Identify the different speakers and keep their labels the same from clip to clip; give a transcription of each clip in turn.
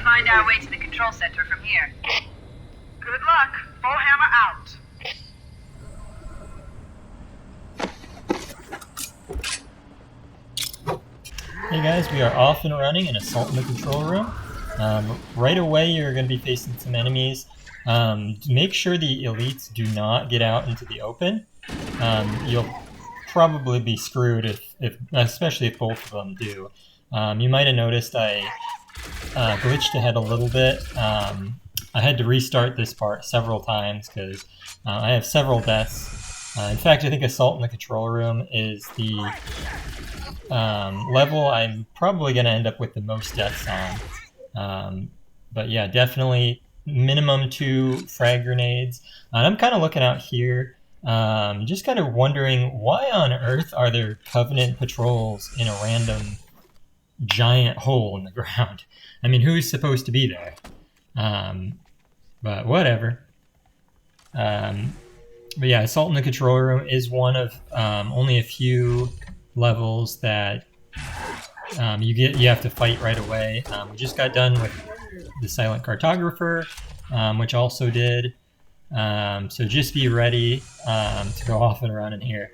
Speaker 1: find our way to the control center from here. Good luck. Bullhammer out.
Speaker 2: Hey guys, we are off and running in Assault in the Control Room. Right away you're going to be facing some enemies. Make sure the elites do not get out into the open. You'll probably be screwed especially if both of them do. You might have noticed I glitched ahead a little bit. I had to restart this part several times because I have several deaths. In fact, I think Assault in the Control Room is the level I'm probably going to end up with the most deaths on. But yeah, definitely minimum 2 frag grenades. And I'm kind of looking out here, just kind of wondering why on earth are there Covenant patrols in a random giant hole in the ground? I mean, who's supposed to be there? But whatever. But yeah, Assault in the Control Room is one of only a few levels that you have to fight right away. We just got done with the Silent Cartographer, which also did. So just be ready to go off and run in here.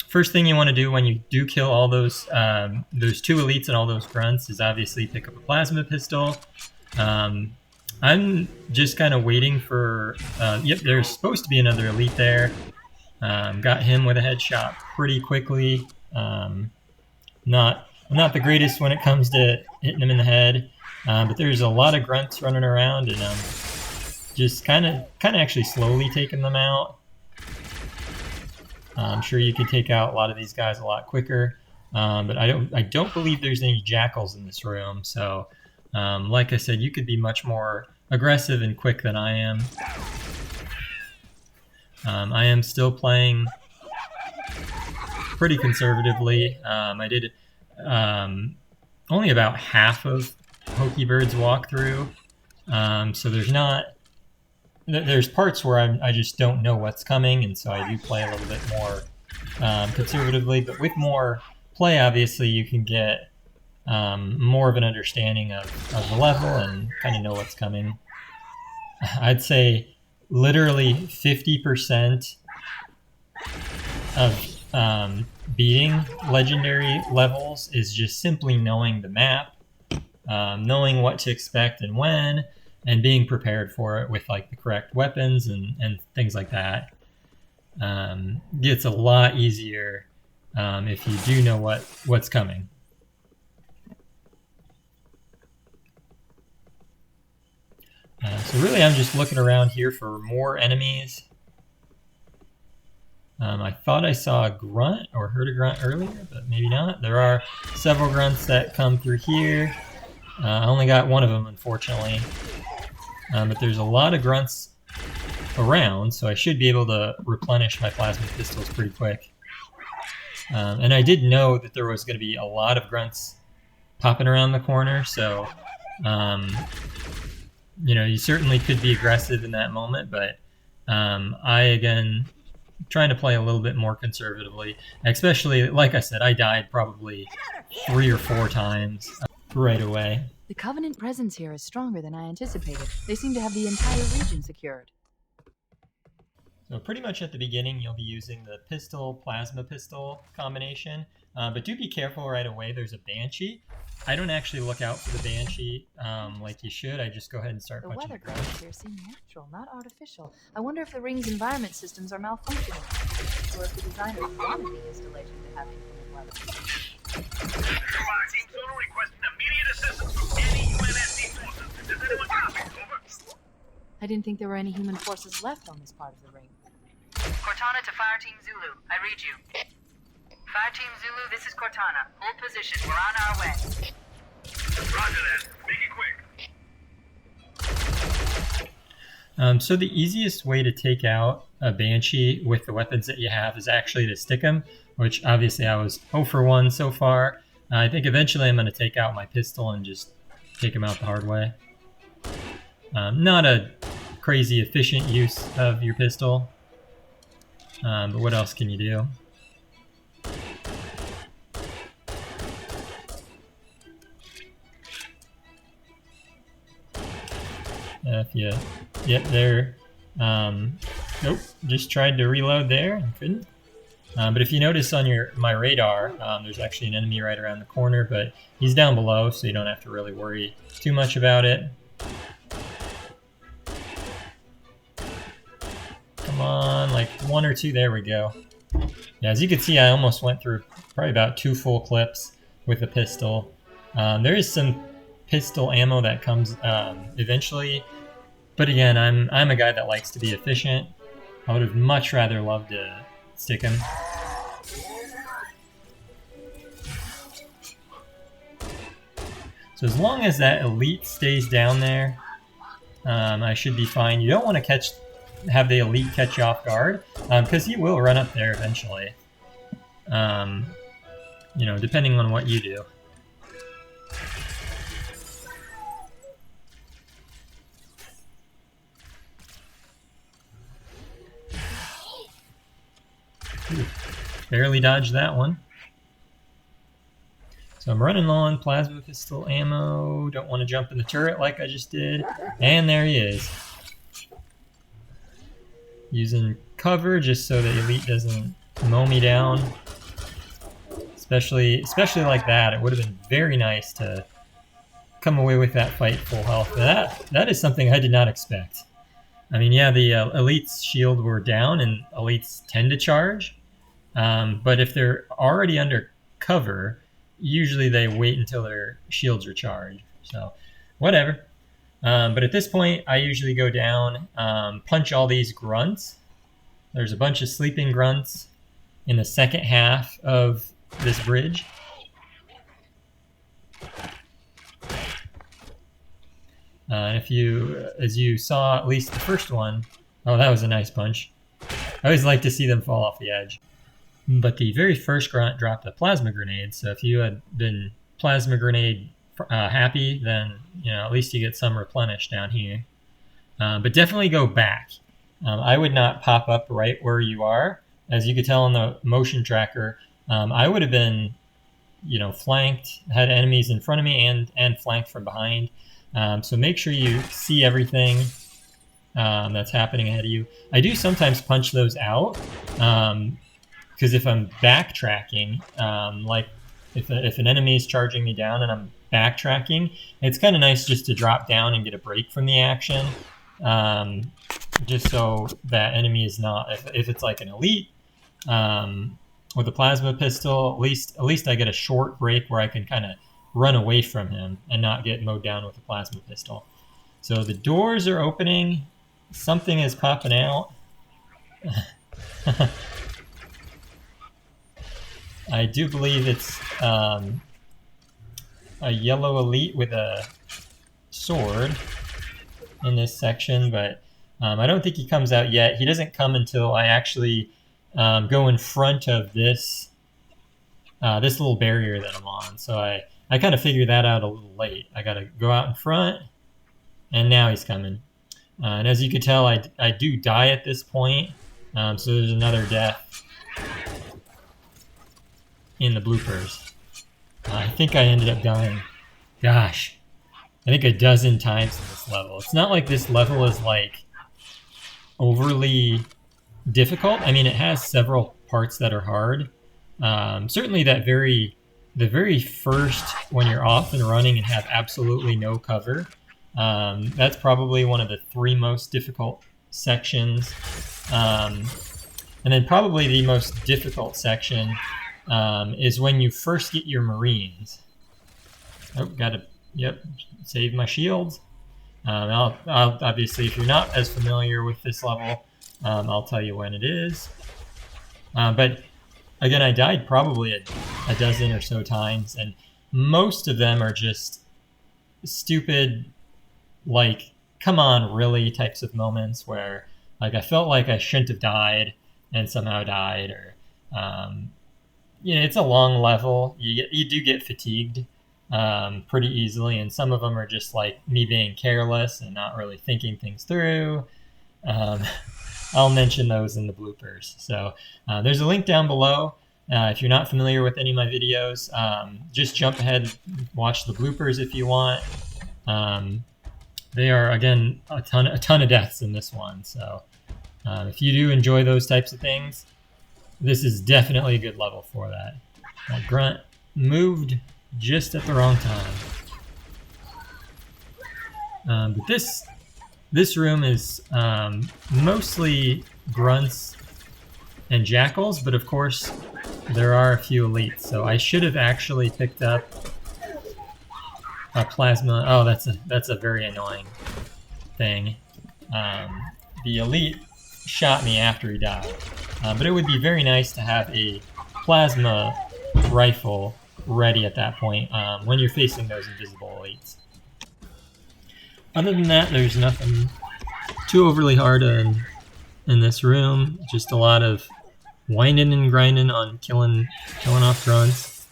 Speaker 2: First thing you want to do when you do kill all those 2 elites and all those grunts is obviously pick up a plasma pistol. I'm just kind of waiting for... yep, there's supposed to be another elite there. Got him with a headshot pretty quickly. I'm not the greatest when it comes to hitting him in the head, but there's a lot of grunts running around, and I'm just kind of actually slowly taking them out. I'm sure you could take out a lot of these guys a lot quicker, but I don't believe there's any jackals in this room. So, like I said, you could be much more aggressive and quick than I am. I am still playing pretty conservatively. I did only about half of Hokiebird's walkthrough, so there's parts where I just don't know what's coming, and so I do play a little bit more conservatively. But with more play, obviously, you can get more of an understanding of the level and kind of know what's coming. I'd say literally 50% of beating legendary levels is just simply knowing the map, knowing what to expect and when, and being prepared for it with like the correct weapons and things like that. It's a lot easier if you do know what's coming. So really I'm just looking around here for more enemies. I thought I saw a grunt or heard a grunt earlier, but maybe not. There are several grunts that come through here. I only got one of them, unfortunately. But there's a lot of grunts around, so I should be able to replenish my plasma pistols pretty quick. And I did know that there was going to be a lot of grunts popping around the corner, so you certainly could be aggressive in that moment, but I, again, trying to play a little bit more conservatively, especially, like I said, I died probably 3 or 4 times right away.
Speaker 3: The Covenant presence here is stronger than I anticipated. They seem to have the entire region secured.
Speaker 2: So pretty much at the beginning, you'll be using the plasma pistol combination, but do be careful right away. There's a Banshee. I don't actually look out for the Banshee like you should. I just go ahead and start punching.
Speaker 3: The weather conditions here seem natural, not artificial. I wonder if the ring's environment systems are malfunctioning, or if the designers wanted the installation to have inclement weather.
Speaker 4: Team Zulu requesting immediate assistance from any UNSC forces. Does anyone copy? Over.
Speaker 3: I didn't think there were any human forces left on this part of the ring.
Speaker 1: Cortana to Fire Team Zulu. I read you. Fire Team Zulu, this is Cortana. Hold position. We're on our way.
Speaker 4: Roger that. Make it quick.
Speaker 2: So the easiest way to take out a Banshee with the weapons that you have is actually to stick him, which obviously I was 0 for 1 so far. I think eventually I'm going to take out my pistol and just take him out the hard way. Not a crazy efficient use of your pistol, but what else can you do? if you... Yep, there. Nope, just tried to reload there and couldn't. But if you notice on my radar, there's actually an enemy right around the corner, but he's down below, so you don't have to really worry too much about it. Come on, like 1 or 2, there we go. Yeah, as you can see, I almost went through probably about 2 full clips with a pistol. There is some pistol ammo that comes eventually, but again, I'm a guy that likes to be efficient. I would have much rather loved to stick him. So as long as that elite stays down there, I should be fine. You don't want to have the elite catch you off guard, because he will run up there eventually. You know, depending on what you do. Ooh, barely dodged that one. So I'm running low on plasma pistol ammo. Don't want to jump in the turret like I just did. And there he is. Using cover just so the elite doesn't mow me down. Especially like that. It would have been very nice to come away with that fight full health. That is something I did not expect. I mean, yeah, the elite's shield were down, and elites tend to charge. But if they're already under cover, usually they wait until their shields are charged. So, whatever. But at this point, I usually go down, punch all these grunts. There's a bunch of sleeping grunts in the second half of this bridge. If you, as you saw, at least the first one, oh, that was a nice punch. I always like to see them fall off the edge. But the very first grunt dropped a plasma grenade, so if you had been plasma grenade happy, then you know at least you get some replenished down here. But definitely go back. I would not pop up right where you are. As you could tell on the motion tracker, I would have been, you know, flanked, had enemies in front of me and flanked from behind. So make sure you see everything that's happening ahead of you. I do sometimes punch those out. Because if I'm backtracking, like if an enemy is charging me down and I'm backtracking, it's kind of nice just to drop down and get a break from the action, just so that enemy is not, if it's like an elite with a plasma pistol, at least I get a short break where I can kind of run away from him and not get mowed down with a plasma pistol. So the doors are opening, something is popping out. I do believe it's a yellow elite with a sword in this section, but I don't think he comes out yet. He doesn't come until I actually go in front of this this little barrier that I'm on. So I kind of figured that out a little late. I got to go out in front, and now he's coming. And as you can tell, I do die at this point, so there's another death in the bloopers. I think I ended up dying, gosh, I think a dozen times in this level. It's not like this level is like overly difficult. I mean, it has several parts that are hard. Certainly the very first, when you're off and running and have absolutely no cover, that's probably one of the 3 most difficult sections. And then probably the most difficult section is when you first get your Marines. Oh, gotta, yep, save my shields. I'll obviously, if you're not as familiar with this level, I'll tell you when it is. But again, I died probably a dozen or so times, and most of them are just stupid, like, come on, really types of moments where, like, I felt like I shouldn't have died and somehow died, or you know, it's a long level. You do get fatigued pretty easily, and some of them are just like me being careless and not really thinking things through. I'll mention those in the bloopers. So there's a link down below. If you're not familiar with any of my videos, just jump ahead and watch the bloopers if you want. they are, again, a ton of deaths in this one. So if you do enjoy those types of things, this is definitely a good level for that. That grunt moved just at the wrong time. But this room is mostly grunts and jackals, but of course there are a few elites. So I should have actually picked up a plasma. Oh, that's a very annoying thing. The elite shot me after he died, but it would be very nice to have a plasma rifle ready at that point when you're facing those invisible elites. Other than that, there's nothing too overly hard in this room. Just a lot of winding and grinding on killing off grunts.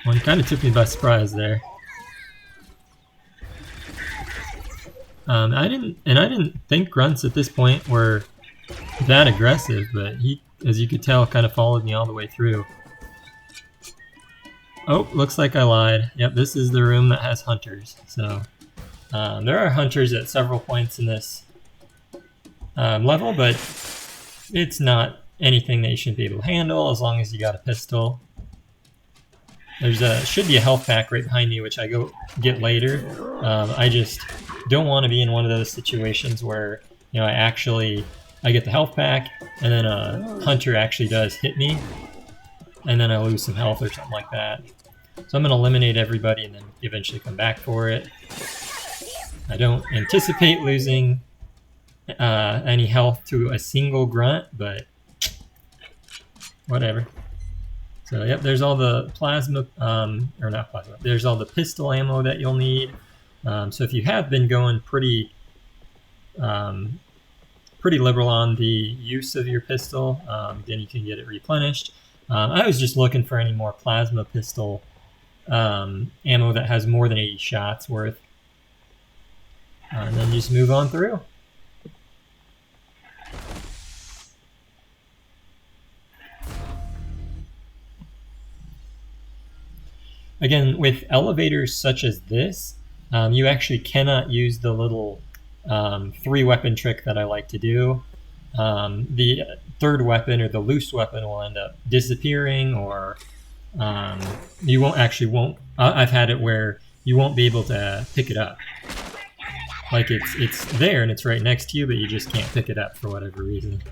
Speaker 2: One kind of took me by surprise there. I didn't think grunts at this point were that aggressive, but he, as you could tell, kind of followed me all the way through. Oh, looks like I lied. Yep, this is the room that has hunters. So there are hunters at several points in this level, but it's not anything that you shouldn't be able to handle as long as you got a pistol. Should be a health pack right behind me, which I go get later. I just don't want to be in one of those situations where, you know, I get the health pack and then a hunter actually does hit me and then I lose some health or something like that. So I'm going to eliminate everybody and then eventually come back for it. I don't anticipate losing any health to a single grunt, but whatever. So yep, there's all the plasma, or not plasma, there's all the pistol ammo that you'll need. So if you have been going pretty liberal on the use of your pistol, then you can get it replenished. I was just looking for any more plasma pistol ammo that has more than 80 shots worth. And then just move on through. Again, with elevators such as this, you actually cannot use the little 3-weapon trick that I like to do. The third weapon or the loose weapon will end up disappearing, or you won't. I've had it where you won't be able to pick it up. Like it's there and it's right next to you, but you just can't pick it up for whatever reason.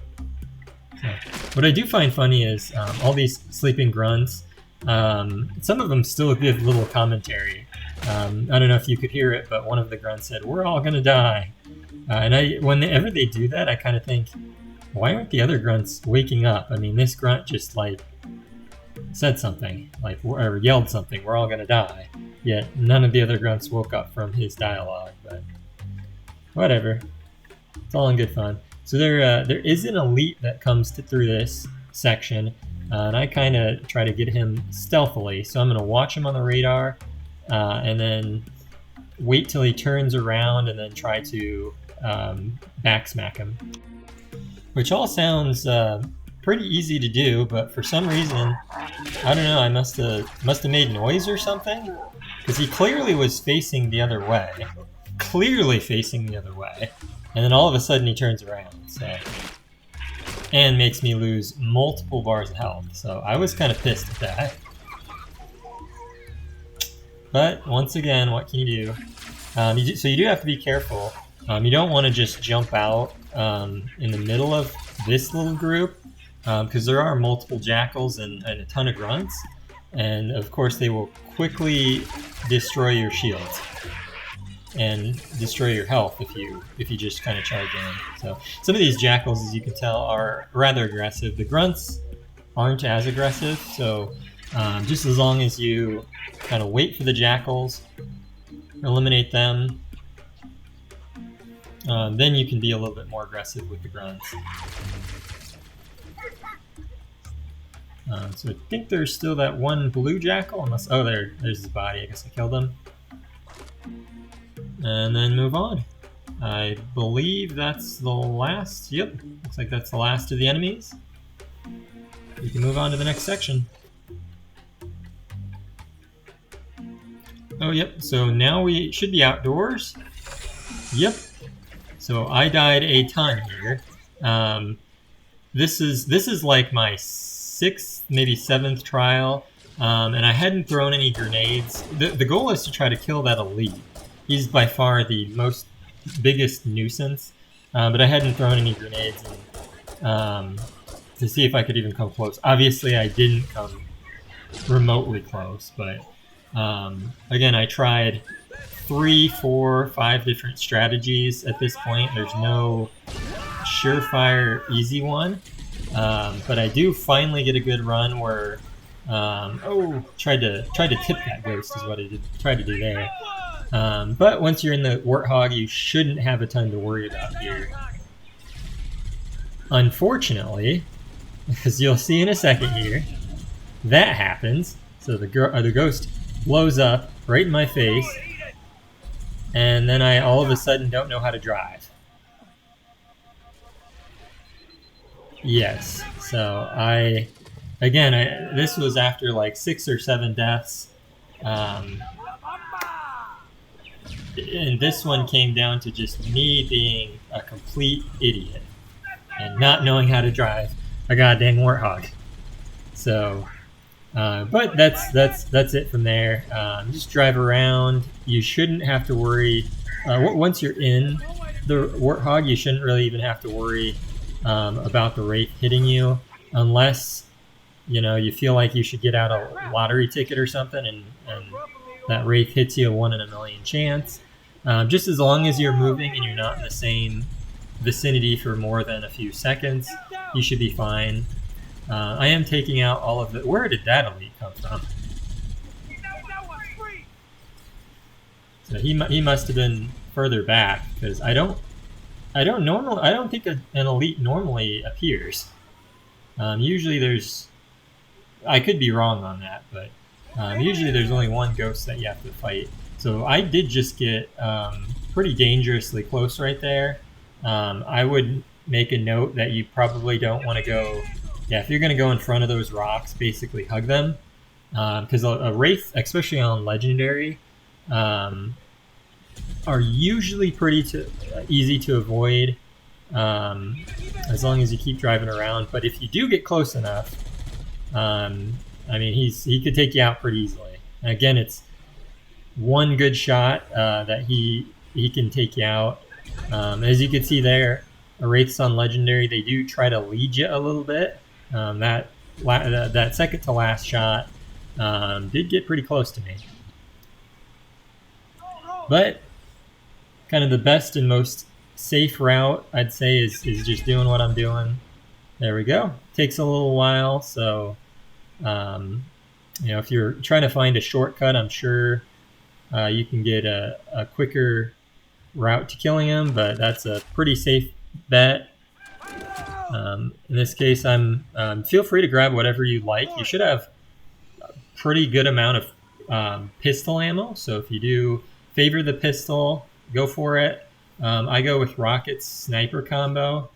Speaker 2: So, what I do find funny is all these sleeping grunts. Some of them still give little commentary. I don't know if you could hear it, but one of the grunts said, "We're all gonna die." And whenever they do that, I kind of think, why aren't the other grunts waking up? I mean, this grunt just like said something, like or yelled something, "We're all gonna die." Yet none of the other grunts woke up from his dialogue. But whatever, it's all in good fun. So there is an elite that comes through this section. And I kind of try to get him stealthily, so I'm going to watch him on the radar, and then wait till he turns around and then try to backsmack him. Which all sounds pretty easy to do, but for some reason, I don't know, I must have made noise or something, because he clearly was facing the other way. Clearly facing the other way. And then all of a sudden he turns around, so... And makes me lose multiple bars of health. So I was kind of pissed at that. But once again, what can you do? So you do have to be careful. You don't want to just jump out in the middle of this little group, because there are multiple jackals and a ton of grunts. And of course they will quickly destroy your shields and destroy your health if you just kind of charge in. So some of these jackals, as you can tell, are rather aggressive. The grunts aren't as aggressive, so just as long as you kind of wait for the jackals, eliminate them, then you can be a little bit more aggressive with the grunts. So I think there's still that one blue jackal, unless, oh, there's his body. I guess I killed him. And then move on. I believe that's the last. Yep, looks like that's the last of the enemies. You can move on to the next section. Oh, yep, so now we should be outdoors. Yep. So I died a ton here. This is like my 6th, maybe 7th trial, and I hadn't thrown any grenades. The goal is to try to kill that elite. He's by far the biggest nuisance, but I hadn't thrown any grenades to see if I could even come close. Obviously, I didn't come remotely close, but again, I tried 3, 4, 5 different strategies at this point. There's no surefire easy one, but I do finally get a good run where tried to tip that ghost is what I tried to do there. But once you're in the Warthog, you shouldn't have a ton to worry about here. Unfortunately, as you'll see in a second here, that happens. So the ghost blows up right in my face, and then I all of a sudden don't know how to drive. Yes, so this was after like 6 or 7 deaths, and this one came down to just me being a complete idiot and not knowing how to drive a goddamn Warthog. So, but that's it from there. Just drive around. You shouldn't have to worry. Once you're in the Warthog, you shouldn't really even have to worry about the Wraith hitting you, unless you feel like you should get out a lottery ticket or something, and that Wraith hits you a 1 in a million chance. Just as long as you're moving and you're not in the same vicinity for more than a few seconds, you should be fine. I am taking out all of the... Where did that elite come from? So he must have been further back, because I don't think an elite normally appears. Usually there's... I could be wrong on that, but usually there's only one ghost that you have to fight. So I did just get pretty dangerously close right there. I would make a note that you probably don't want to go... Yeah, if you're going to go in front of those rocks, basically hug them. Because a Wraith, especially on Legendary, are usually pretty easy to avoid, as long as you keep driving around. But if you do get close enough, I mean, he could take you out pretty easily. And again, it's one good shot that he can take you out. As you can see there, Wraiths on Legendary, they do try to lead you a little bit. That second to last shot did get pretty close to me. But kind of the best and most safe route, I'd say, is just doing what I'm doing. There we go. Takes a little while, so if you're trying to find a shortcut, I'm sure you can get a quicker route to killing him, but that's a pretty safe bet. In this case, feel free to grab whatever you like. You should have a pretty good amount of pistol ammo, so if you do favor the pistol, go for it. I go with Rocket's sniper combo.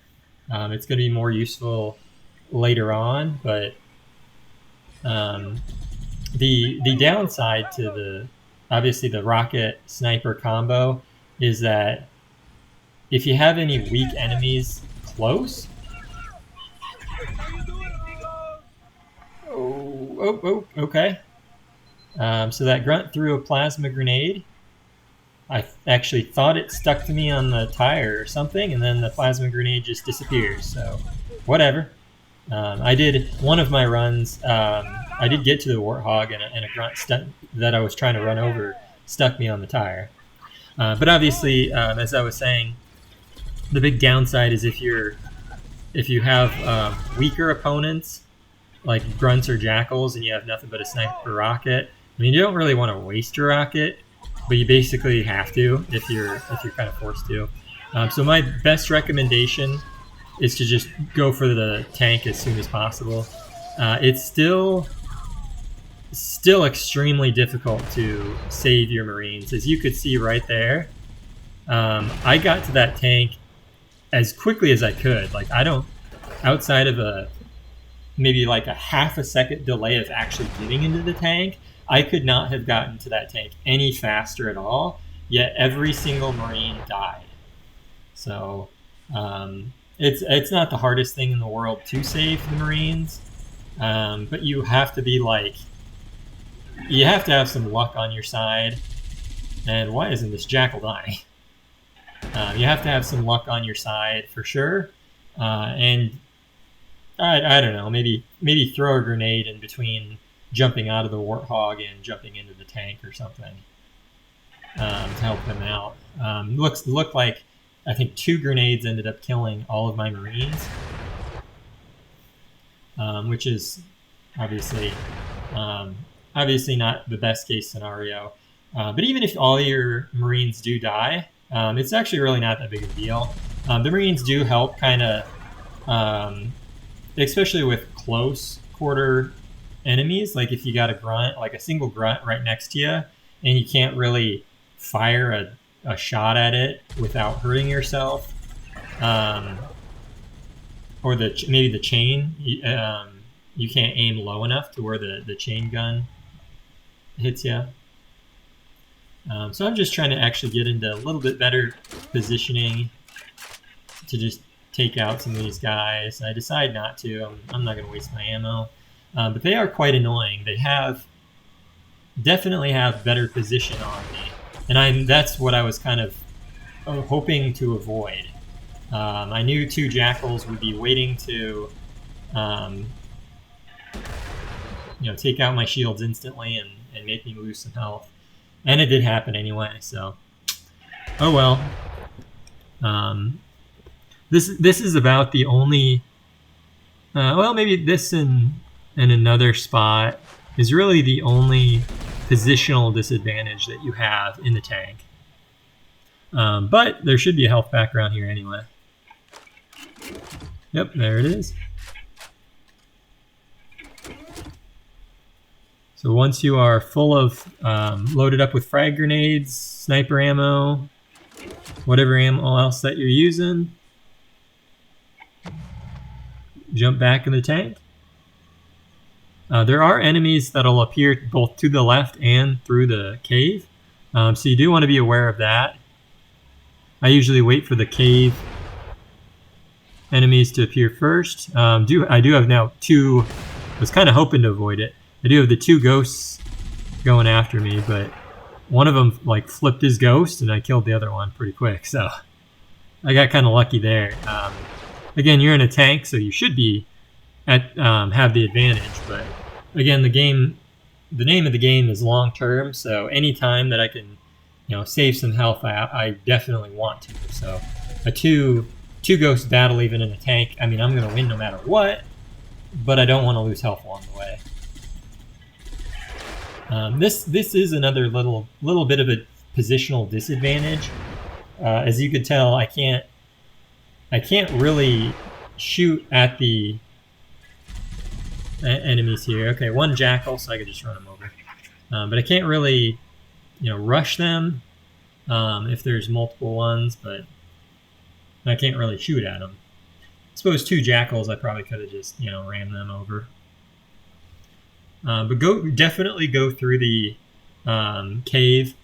Speaker 2: It's going to be more useful later on, but the downside to obviously the Rocket sniper combo is that if you have any weak enemies close, okay. So that grunt threw a plasma grenade. I actually thought it stuck to me on the tire or something, and then the plasma grenade just disappears, so whatever. I did one of my runs, I did get to the Warthog, and a grunt that I was trying to run over stuck me on the tire. But obviously, as I was saying, the big downside is if you have weaker opponents, like grunts or jackals, and you have nothing but a sniper rocket, I mean, you don't really want to waste your rocket, but you basically have to if you're kind of forced to. So my best recommendation is to just go for the tank as soon as possible. It's still extremely difficult to save your Marines, as you could see right there. I got to that tank as quickly as I could. Like, outside of maybe like a half a second delay of actually getting into the tank, I could not have gotten to that tank any faster at all. yet every single Marine died. So it's not the hardest thing in the world to save the Marines, but you have to be like, you have to have some luck on your side. And why isn't this Jackal dying? You have to have some luck on your side for sure, and I don't know, maybe throw a grenade in between jumping out of the Warthog and jumping into the tank or something to help them out. Looked like I think 2 grenades ended up killing all of my Marines, which is obviously not the best case scenario. But even if all your Marines do die, it's actually really not that big of a deal. The Marines do help kind of, especially with close quarter enemies. Like if you got a grunt, like a single grunt right next to you, and you can't really fire a shot at it without hurting yourself, or maybe the chain, you can't aim low enough to where the chain gun hits you. So I'm just trying to actually get into a little bit better positioning to just take out some of these guys. I decide not to. I'm not going to waste my ammo. But they are quite annoying. They definitely have better position on me. And that's what I was kind of hoping to avoid. I knew 2 Jackals would be waiting to take out my shields instantly and make me lose some health. And it did happen anyway, so oh well. This is about the only well, maybe this in another spot is really the only positional disadvantage that you have in the tank. But there should be a health back around here anyway. Yep, there it is. So once you are full of, loaded up with frag grenades, sniper ammo, whatever ammo else that you're using, jump back in the tank. There are enemies that'll appear both to the left and through the cave, so you do want to be aware of that. I usually wait for the cave enemies to appear first. I do have now 2, I was kind of hoping to avoid it. I do have the 2 ghosts going after me, but one of them like flipped his ghost and I killed the other one pretty quick, so I got kind of lucky there. Again, you're in a tank, so you should be have the advantage, but again, the name of the game is long term, so any time that I can save some health, I definitely want to. So a two ghost battle even in a tank, I mean, I'm going to win no matter what, but I don't want to lose health along the way. This is another little bit of a positional disadvantage. As you could tell, I can't really shoot at the enemies here. Okay, 1 Jackal, so I could just run them over. But I can't really, rush them if there's multiple ones, but I can't really shoot at them. I suppose 2 Jackals, I probably could have just, rammed them over. But definitely go through the cave.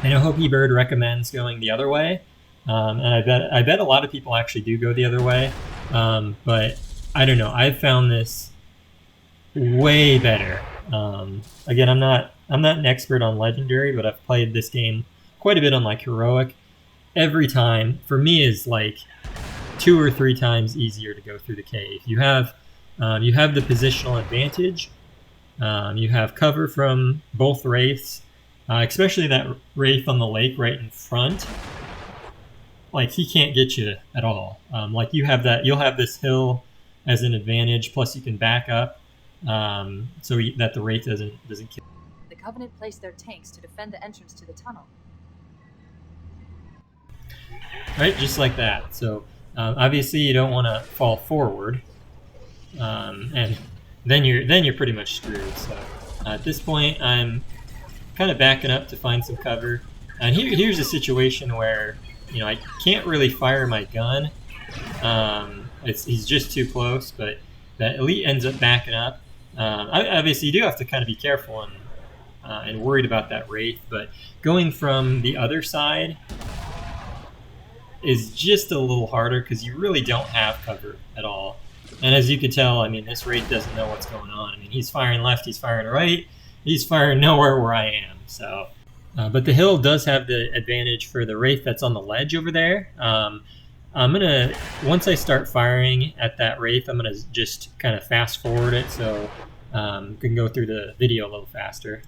Speaker 2: I know Hokiebird recommends going the other way, and I bet a lot of people actually do go the other way. But I don't know. I've found this way better. Again, I'm not an expert on Legendary, but I've played this game quite a bit on like Heroic. Every time for me is like 2 or 3 times easier to go through the cave. You have the positional advantage. You have cover from both wraiths, especially that wraith on the lake right in front. Like he can't get you at all. Like you'll have this hill as an advantage. Plus you can back up so that the wraith doesn't kill.
Speaker 3: The Covenant placed their tanks to defend the entrance to the tunnel.
Speaker 2: Right, just like that. So obviously you don't want to fall forward, and then you're pretty much screwed. So at this point, I'm kind of backing up to find some cover. And here's a situation where I can't really fire my gun. He's just too close, but that elite ends up backing up. Obviously, you do have to kind of be careful and worried about that Wraith, but going from the other side is just a little harder because you really don't have cover at all. And as you can tell, I mean, this Wraith doesn't know what's going on. I mean, he's firing left, he's firing right, he's firing nowhere where I am. So, but the hill does have the advantage for the Wraith that's on the ledge over there. I'm gonna, once I start firing at that Wraith, I'm gonna just kind of fast forward it so we can go through the video a little faster.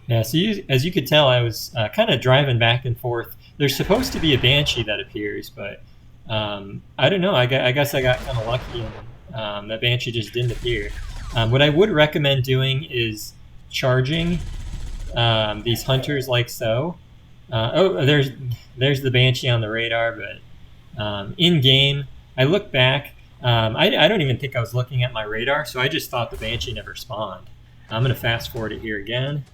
Speaker 2: Yeah, so as you could tell, I was kind of driving back and forth. There's supposed to be a Banshee that appears, but I don't know. I guess I got kind of lucky and that Banshee just didn't appear. What I would recommend doing is charging these hunters like so. Oh, there's the Banshee on the radar, but in-game, I look back. I don't even think I was looking at my radar, so I just thought the Banshee never spawned. I'm going to fast forward it here again.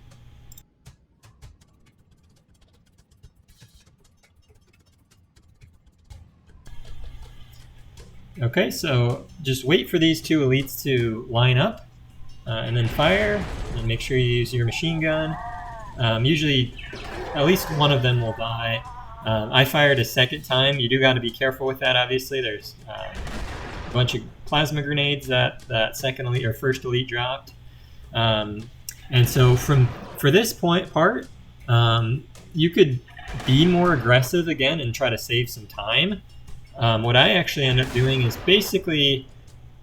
Speaker 2: Okay, so just wait for these two elites to line up, and then fire, and make sure you use your machine gun. Usually, at least one of them will die. I fired a second time. You do got to be careful with that, obviously. There's a bunch of plasma grenades that second elite or first elite dropped. And so for this part, you could be more aggressive again and try to save some time. What I actually end up doing is basically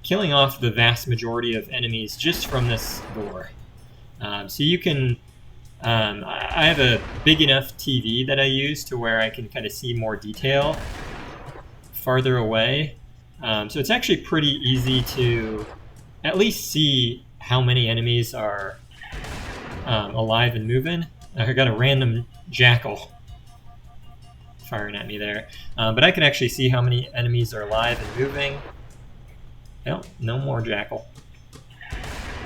Speaker 2: killing off the vast majority of enemies just from this door. So you can, I have a big enough TV that I use to where I can kind of see more detail farther away. So it's actually pretty easy to at least see how many enemies are alive and moving. I got a random jackal firing at me there. But I can actually see how many enemies are alive and moving. Yep, no more jackal.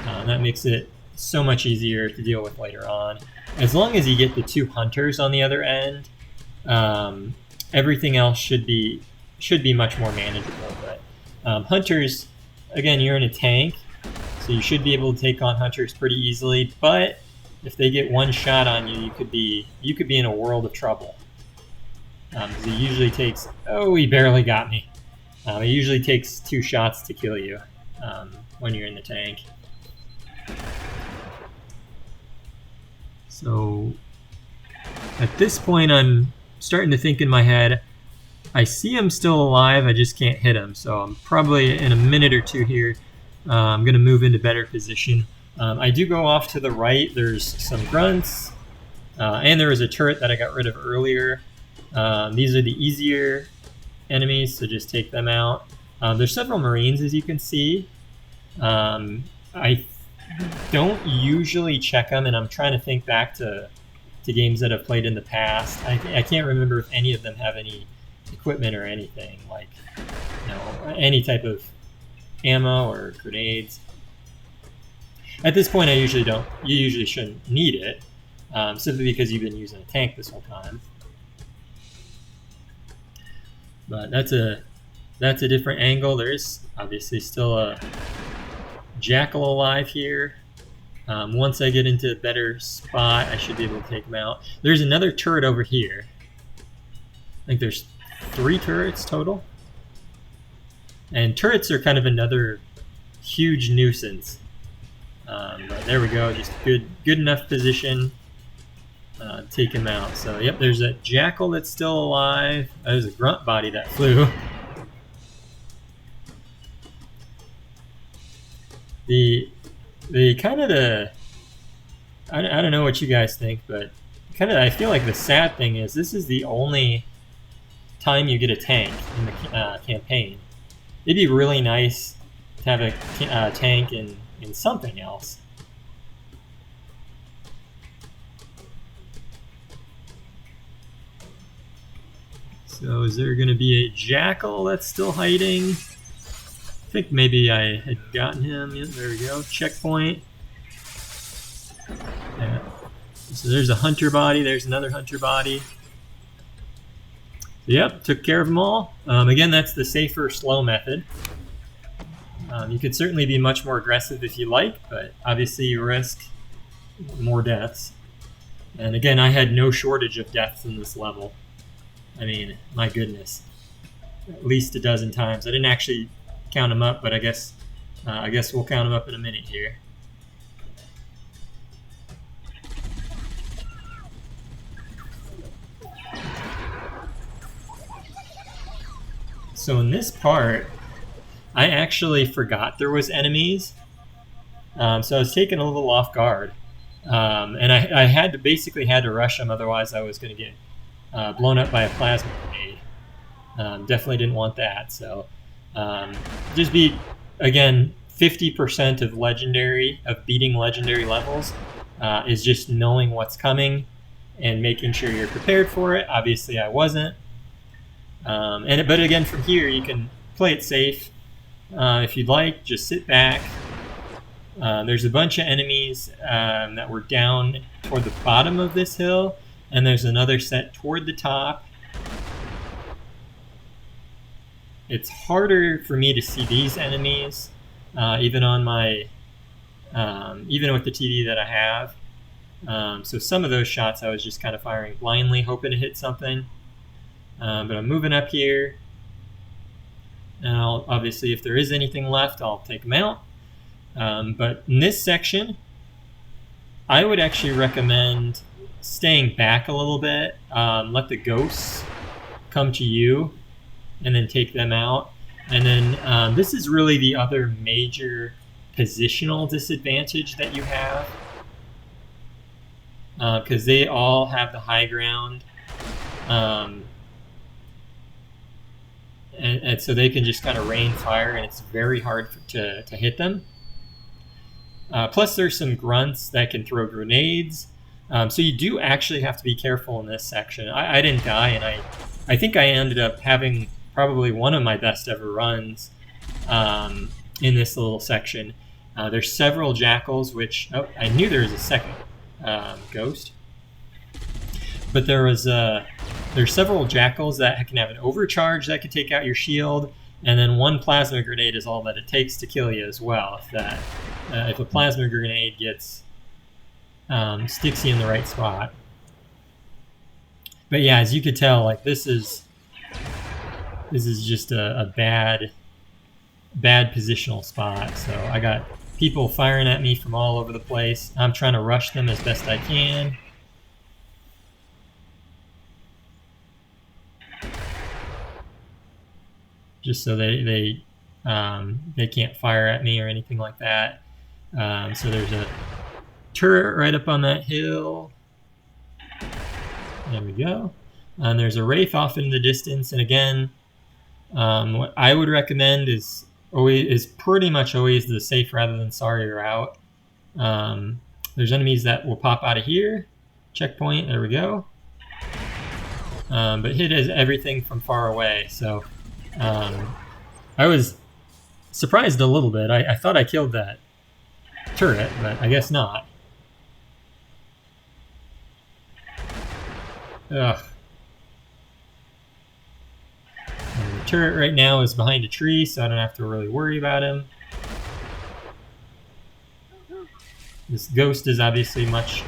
Speaker 2: That makes it so much easier to deal with later on. As long as you get the two hunters on the other end, everything else should be much more manageable. But hunters, again, you're in a tank, so you should be able to take on hunters pretty easily. But if they get one shot on you, you could be in a world of trouble. It usually takes, oh, he barely got me. It usually takes 2 shots to kill you when you're in the tank. So at this point, I'm starting to think in my head, I see him still alive, I just can't hit him. So I'm probably in a minute or two here, I'm going to move into better position. I do go off to the right. There's some grunts, and there was a turret that I got rid of earlier. These are the easier enemies, so just take them out. There's several Marines, as you can see. I don't usually check them, and I'm trying to think back to games that I've played in the past. I can't remember if any of them have any equipment or anything, like any type of ammo or grenades. At this point, you usually shouldn't need it, simply because you've been using a tank this whole time. But that's a different angle. There is obviously still a jackal alive here. Once I get into a better spot, I should be able to take him out. There's another turret over here. I think there's 3 turrets total. And turrets are kind of another huge nuisance. But there we go, just good enough position. Take him out. So yep, there's a jackal that's still alive. There's a grunt body that flew. The kind of the I don't know what you guys think, but kind of I feel like the sad thing is this is the only time you get a tank in the campaign. It'd be really nice to have a tank in something else. So is there going to be a jackal that's still hiding? I think maybe I had gotten him. Yeah, there we go. Checkpoint. Yeah. So there's a hunter body. There's another hunter body. Yep, took care of them all. Again, that's the safer, slow method. You could certainly be much more aggressive if you like, but obviously you risk more deaths. And again, I had no shortage of deaths in this level. I mean, my goodness. At least a dozen times. I didn't actually count them up, but I guess we'll count them up in a minute here. So in this part, I actually forgot there was enemies. So I was taken a little off guard. And I had to basically rush them, otherwise I was going to get blown up by a plasma grenade. Definitely didn't want that. So just be, again, 50% of beating legendary levels is just knowing what's coming and making sure you're prepared for it. Obviously I wasn't. But again, from here you can play it safe. If you'd like, just sit back. There's a bunch of enemies that were down toward the bottom of this hill, and there's another set toward the top. It's harder for me to see these enemies, even on my, even with the TV that I have. So some of those shots I was just kind of firing blindly, hoping to hit something. But I'm moving up here, and obviously if there is anything left, I'll take them out. But in this section, I would actually recommend staying back a little bit. Let the ghosts come to you, and then take them out. And then this is really the other major positional disadvantage that you have, because they all have the high ground. And so they can just kind of rain fire, and it's very hard to hit them. Plus there's some grunts that can throw grenades. So you do actually have to be careful in this section. I didn't die, and I think I ended up having probably one of my best ever runs in this little section. There's several jackals, which, I knew there was a second ghost. But there's several jackals that can have an overcharge that can take out your shield, and then one plasma grenade is all that it takes to kill you as well. If a plasma grenade sticks you in the right spot. But yeah, as you could tell, like this is just a bad positional spot. So I got people firing at me from all over the place. I'm trying to rush them as best I can. Just so they can't fire at me or anything like that. So there's a turret right up on that hill. There we go. And there's a wraith off in the distance. And again, what I would recommend is pretty much always the safe rather than sorry route. There's enemies that will pop out of here. Checkpoint. There we go. But hit everything from far away. So. I was surprised a little bit. I thought I killed that turret, but I guess not. Ugh. And the turret right now is behind a tree, so I don't have to really worry about him. This ghost is obviously much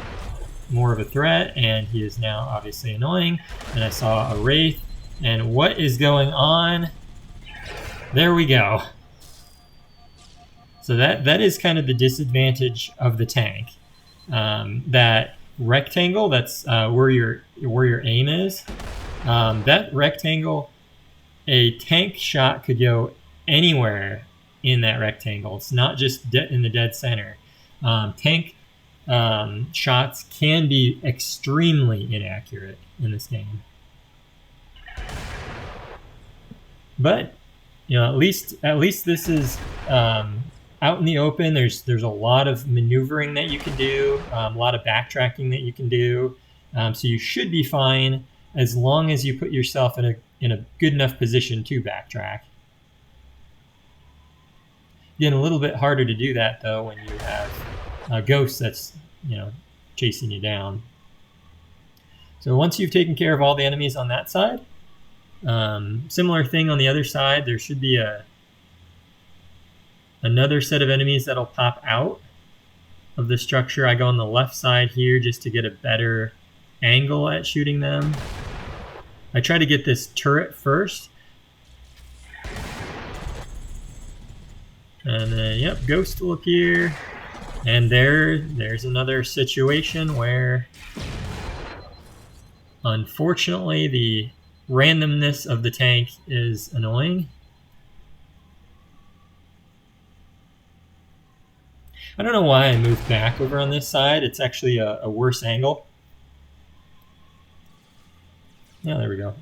Speaker 2: more of a threat, and he is now obviously annoying. And I saw a wraith. And what is going on? There we go. So that is kind of the disadvantage of the tank. That rectangle, that's where your aim is. That rectangle, a tank shot could go anywhere in that rectangle. It's not just in the dead center. Tank shots can be extremely inaccurate in this game. But at least this is out in the open. There's a lot of maneuvering that you can do, a lot of backtracking that you can do. So you should be fine as long as you put yourself in in a good enough position to backtrack. Again, a little bit harder to do that though when you have a ghost that's, you know, chasing you down. So once you've taken care of all the enemies on that side, similar thing on the other side, there should be another set of enemies that'll pop out of the structure. I go on the left side here just to get a better angle at shooting them. I try to get this turret first. And then, yep, ghost will appear. And there's another situation where, unfortunately, the randomness of the tank is annoying. I don't know why I moved back over on this side. It's actually a worse angle. Yeah, there we go.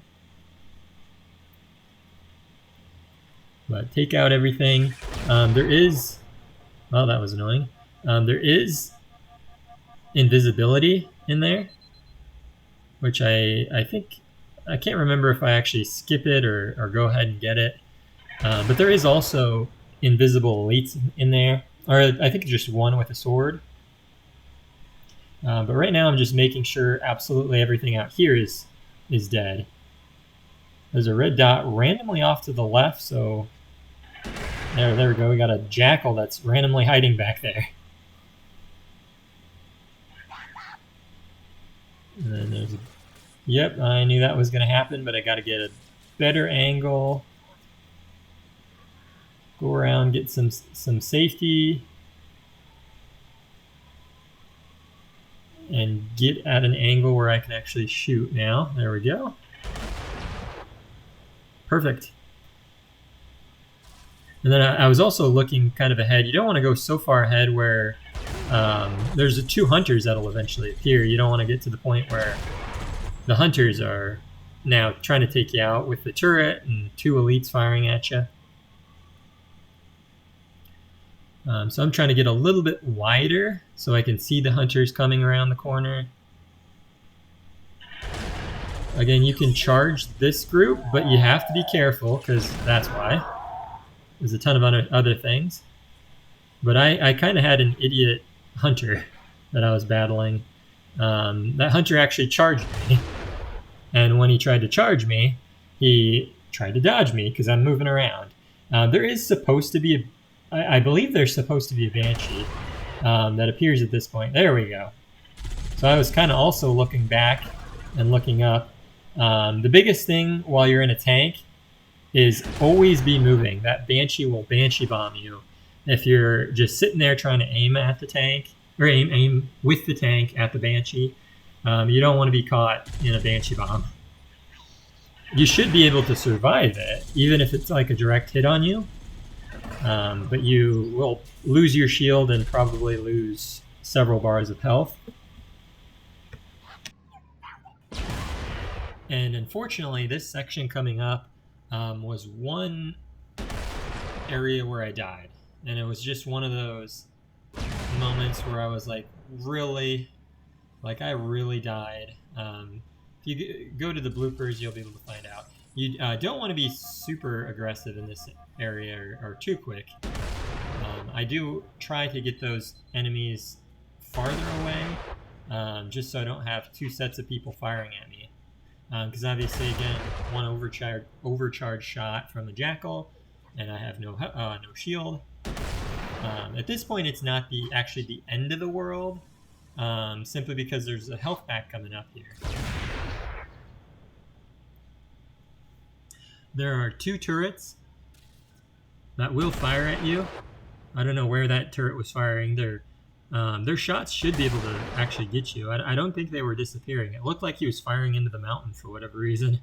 Speaker 2: But take out everything. There is... Well, that was annoying. There is invisibility in there, which I think... I can't remember if I actually skip it or go ahead and get it. But there is also invisible elites in there. Or I think just one with a sword. But right now I'm just making sure absolutely everything out here is dead. There's a red dot randomly off to the left, so there we go. We got a jackal that's randomly hiding back there. And then there's a... Yep, I knew that was going to happen, but I got to get a better angle. Go around, get some safety. And get at an angle where I can actually shoot now. There we go. Perfect. And then I was also looking kind of ahead. You don't want to go so far ahead where there's the 2 hunters that'll eventually appear. You don't want to get to the point where the hunters are now trying to take you out with the turret and 2 elites firing at you. So I'm trying to get a little bit wider so I can see the hunters coming around the corner. Again, you can charge this group, but you have to be careful because that's why. There's a ton of other things. But I kind of had an idiot hunter that I was battling. That hunter actually charged me. And when he tried to charge me, he tried to dodge me because I'm moving around. There is supposed to be I believe there's supposed to be a banshee that appears at this point. There we go. So I was kind of also looking back and looking up. The biggest thing while you're in a tank is always be moving. That banshee will banshee bomb you. If you're just sitting there trying to aim at the tank, or aim with the tank at the banshee, you don't want to be caught in a banshee bomb. You should be able to survive it, even if it's like a direct hit on you. But you will lose your shield and probably lose several bars of health. And unfortunately, this section coming up was one area where I died. And it was just one of those moments where I was like, really? Like, I really died. If you go to the bloopers, you'll be able to find out. You don't want to be super aggressive in this area or too quick. I do try to get those enemies farther away, just so I don't have 2 sets of people firing at me. Because obviously, again, one overcharged shot from the jackal, and I have no shield. At this point, it's not actually the end of the world, simply because there's a health pack coming up here. There are 2 turrets that will fire at you. I don't know where that turret was firing. Their shots should be able to actually get you. I don't think they were disappearing. It looked like he was firing into the mountain for whatever reason.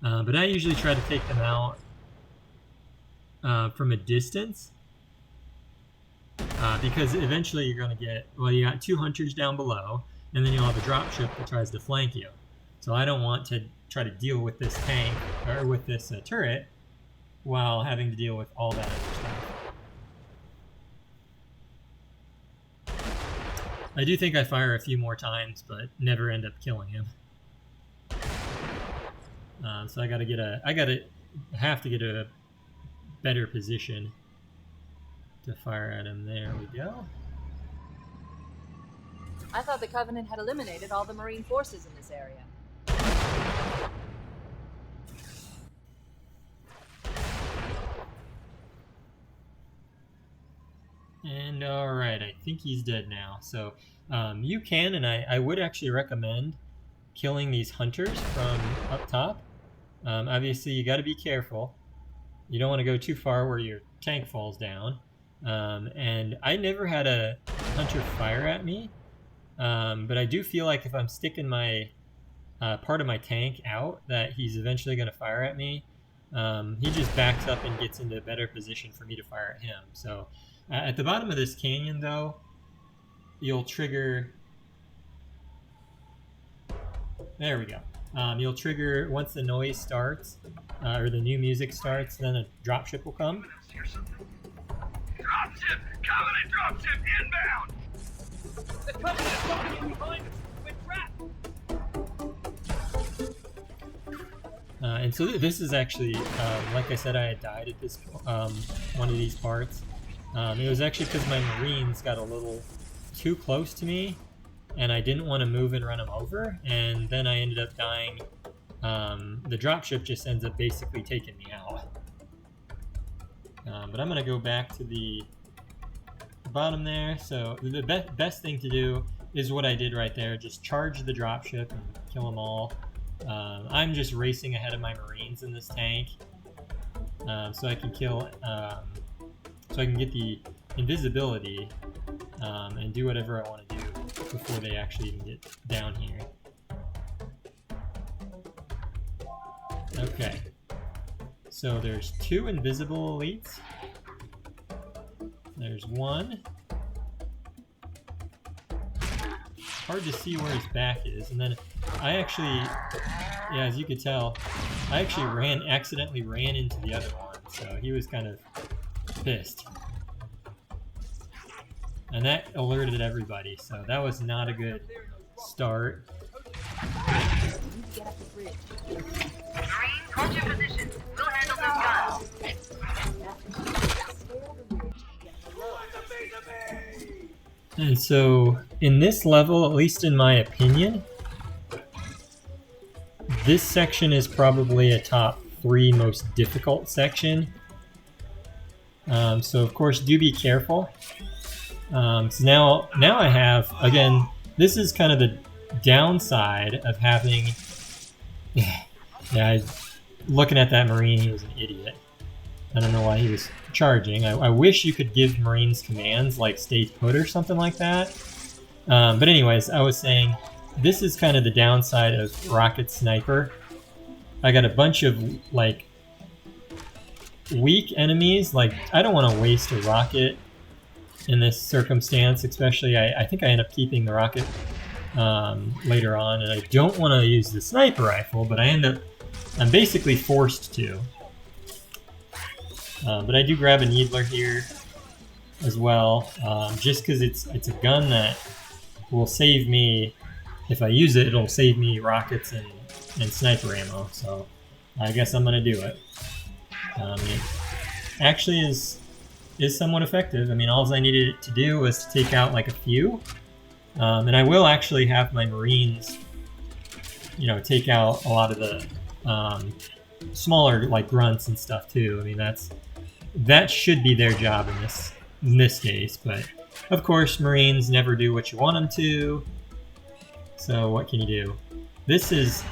Speaker 2: But I usually try to take them out from a distance. Because eventually you're going to get... Well, you got 2 hunters down below, and then you'll have a dropship that tries to flank you. So I don't want to try to deal with this tank, or with this turret, while having to deal with all that other stuff. I do think I fire a few more times, but never end up killing him. So I have to get a better position to fire at him. There we go.
Speaker 3: I thought the Covenant had eliminated all the Marine forces in this area.
Speaker 2: And alright, I think he's dead now. So you can, and I would actually recommend killing these hunters from up top. Obviously, you got to be careful. You don't want to go too far where your tank falls down. And I never had a hunter fire at me. But I do feel like if I'm sticking my part of my tank out, that he's eventually going to fire at me. He just backs up and gets into a better position for me to fire at him. So at the bottom of this canyon, though, you'll trigger... There we go. You'll trigger once the noise starts, or the new music starts, then a dropship will come.
Speaker 4: Dropship! Covenant dropship inbound!
Speaker 5: The Covenant is coming in behind us! We're trapped!
Speaker 2: And so this is actually, like I said, I had died at this one of these parts. It was actually because my Marines got a little too close to me, and I didn't want to move and run them over, and then I ended up dying. The dropship just ends up basically taking me out. But I'm going to go back to the bottom there. So the best thing to do is what I did right there. Just charge the dropship and kill them all. I'm just racing ahead of my Marines in this tank, so I can kill, so I can get the invisibility and do whatever I want to do before they actually even get down here. Okay, so there's 2 invisible elites. There's one. Hard to see where his back is, and then I actually, yeah, as you could tell, I actually accidentally ran into the other one, so he was kind of pissed. And that alerted everybody, so that was not a good start.
Speaker 3: Get up the bridge.
Speaker 1: Marines, hold your position. We'll handle those guns.
Speaker 3: Scale the ridge and get below.
Speaker 2: And so, in this level, at least in my opinion, this section is probably a top 3 most difficult section. So of course, do be careful. So now I have, again, this is kind of the downside of having, looking at that Marine, he was an idiot. I don't know why he was charging. I wish you could give Marines commands like stay put or something like that. But anyways, I was saying, this is kind of the downside of Rocket Sniper. I got a bunch of, like, weak enemies. Like, I don't want to waste a rocket in this circumstance, especially. I think I end up keeping the rocket later on, and I don't want to use the sniper rifle, but I'm basically forced to. But I do grab a Needler here as well, just because it's a gun that will save me. If I use it, it'll save me rockets and sniper ammo, so I guess I'm going to do it. It actually is somewhat effective. I mean, all I needed it to do was to take out like a few, and I will actually have my Marines, take out a lot of the smaller like grunts and stuff too. I mean, that should be their job in this case, but of course Marines never do what you want them to. So what can you do? This is,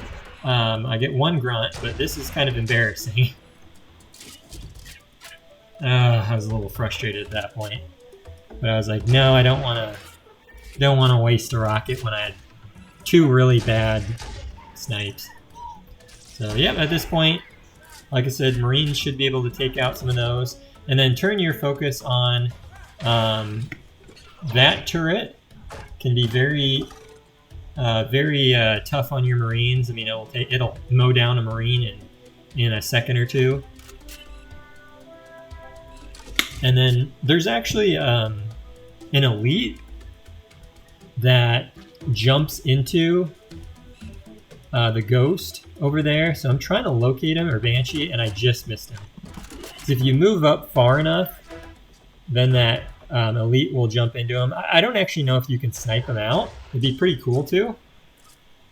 Speaker 2: I get 1 grunt, but this is kind of embarrassing. I was a little frustrated at that point, but I was like, no, I don't want to waste a rocket when I had 2 really bad snipes. So yeah, at this point, like I said, Marines should be able to take out some of those, and then turn your focus on that turret. Can be very tough on your Marines. I mean, it'll mow down a Marine in a second or 2. And then there's actually an elite that jumps into the ghost over there, so I'm trying to locate him, or Banshee, and I just missed him. So if you move up far enough, then that elite will jump into him. I don't actually know if you can snipe him out. It'd be pretty cool too.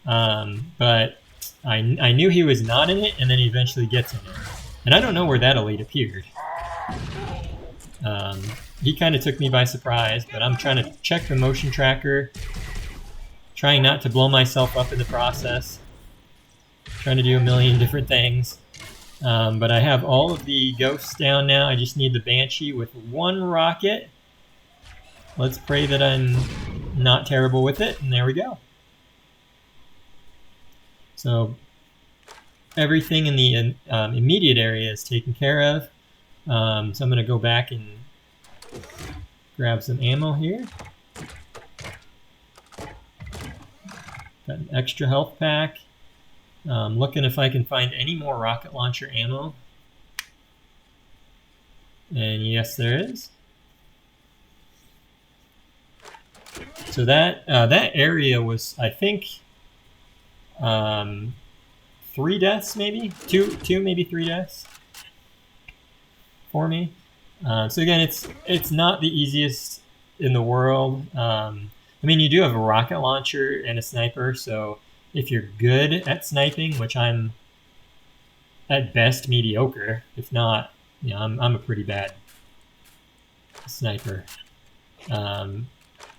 Speaker 2: But I knew he was not in it, and then he eventually gets in it. And I don't know where that elite appeared. He kind of took me by surprise, but I'm trying to check the motion tracker, trying not to blow myself up in the process, trying to do a million different things. But I have all of the ghosts down now. I just need the Banshee with one rocket. Let's pray that I'm not terrible with it, and there we go. So everything in the immediate area is taken care of. So I'm going to go back and grab some ammo here. Got an extra health pack. Looking if I can find any more rocket launcher ammo. And yes, there is. So that area was, I think, 3 deaths maybe? Two maybe 3 deaths for me. So again, it's not the easiest in the world. I mean, you do have a rocket launcher and a sniper, so if you're good at sniping, which I'm at best mediocre, if not, you know, I'm a pretty bad sniper.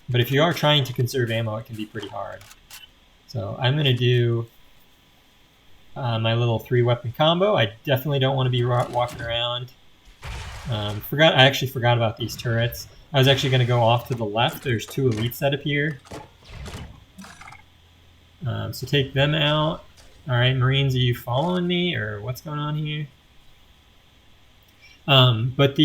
Speaker 2: But if you are trying to conserve ammo, it can be pretty hard. So I'm going to do my little 3-weapon combo. I definitely don't want to be walking around. I actually forgot about these turrets. I was actually going to go off to the left. There's 2 elites that appear. So take them out. Alright, Marines, are you following me, or what's going on here? But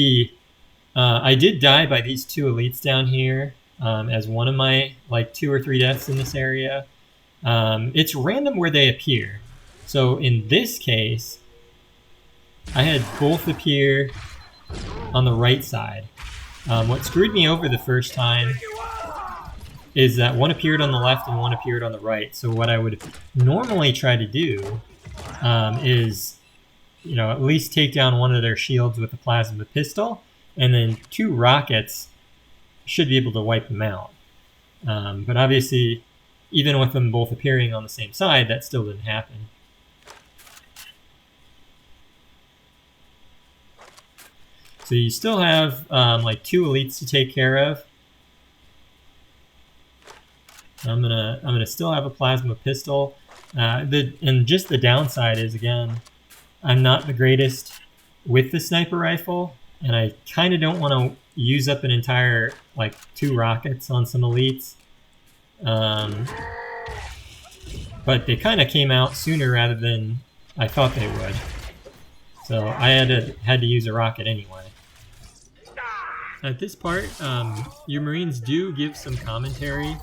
Speaker 2: I did die by these 2 elites down here as one of my, like, 2 or 3 deaths in this area. It's random where they appear. So in this case, I had both appear on the right side. What screwed me over the first time is that one appeared on the left and one appeared on the right. So what I would normally try to do is, you know, at least take down one of their shields with a plasma pistol, and then 2 rockets should be able to wipe them out. But obviously, even with them both appearing on the same side, that still didn't happen. So you still have like 2 elites to take care of. I'm gonna still have a plasma pistol. And just the downside is, again, I'm not the greatest with the sniper rifle, and I kind of don't want to use up an entire, like, 2 rockets on some elites. But they kind of came out sooner rather than I thought they would. So I had to use a rocket anyway. At this part, your Marines do give some commentary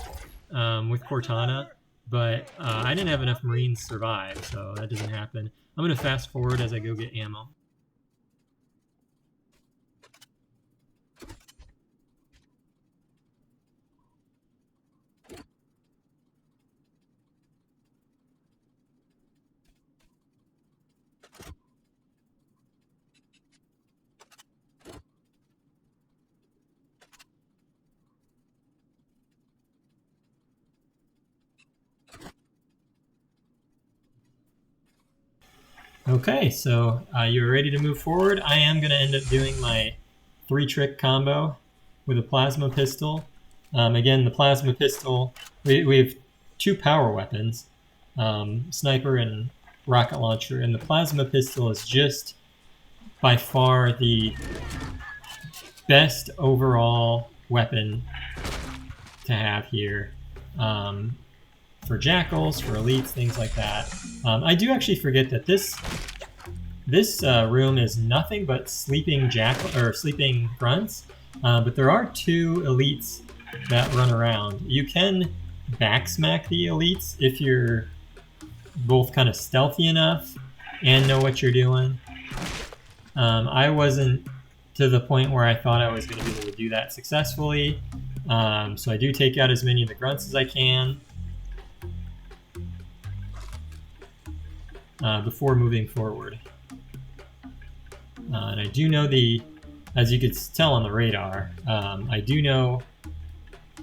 Speaker 2: with Cortana, but I didn't have enough Marines survive, so that doesn't happen. I'm going to fast forward as I go get ammo. Okay, so you're ready to move forward. I am going to end up doing my 3-trick combo with a plasma pistol. Again, the plasma pistol, we have 2 power weapons, sniper and rocket launcher, and the plasma pistol is just by far the best overall weapon to have here. For jackals, for elites, things like that. I do actually forget that this room is nothing but sleeping sleeping grunts, but there are 2 elites that run around. You can backsmack the elites if you're both kind of stealthy enough and know what you're doing. I wasn't to the point where I thought I was going to be able to do that successfully, so I do take out as many of the grunts as I can. before moving forward. And I do know as you could tell on the radar, I do know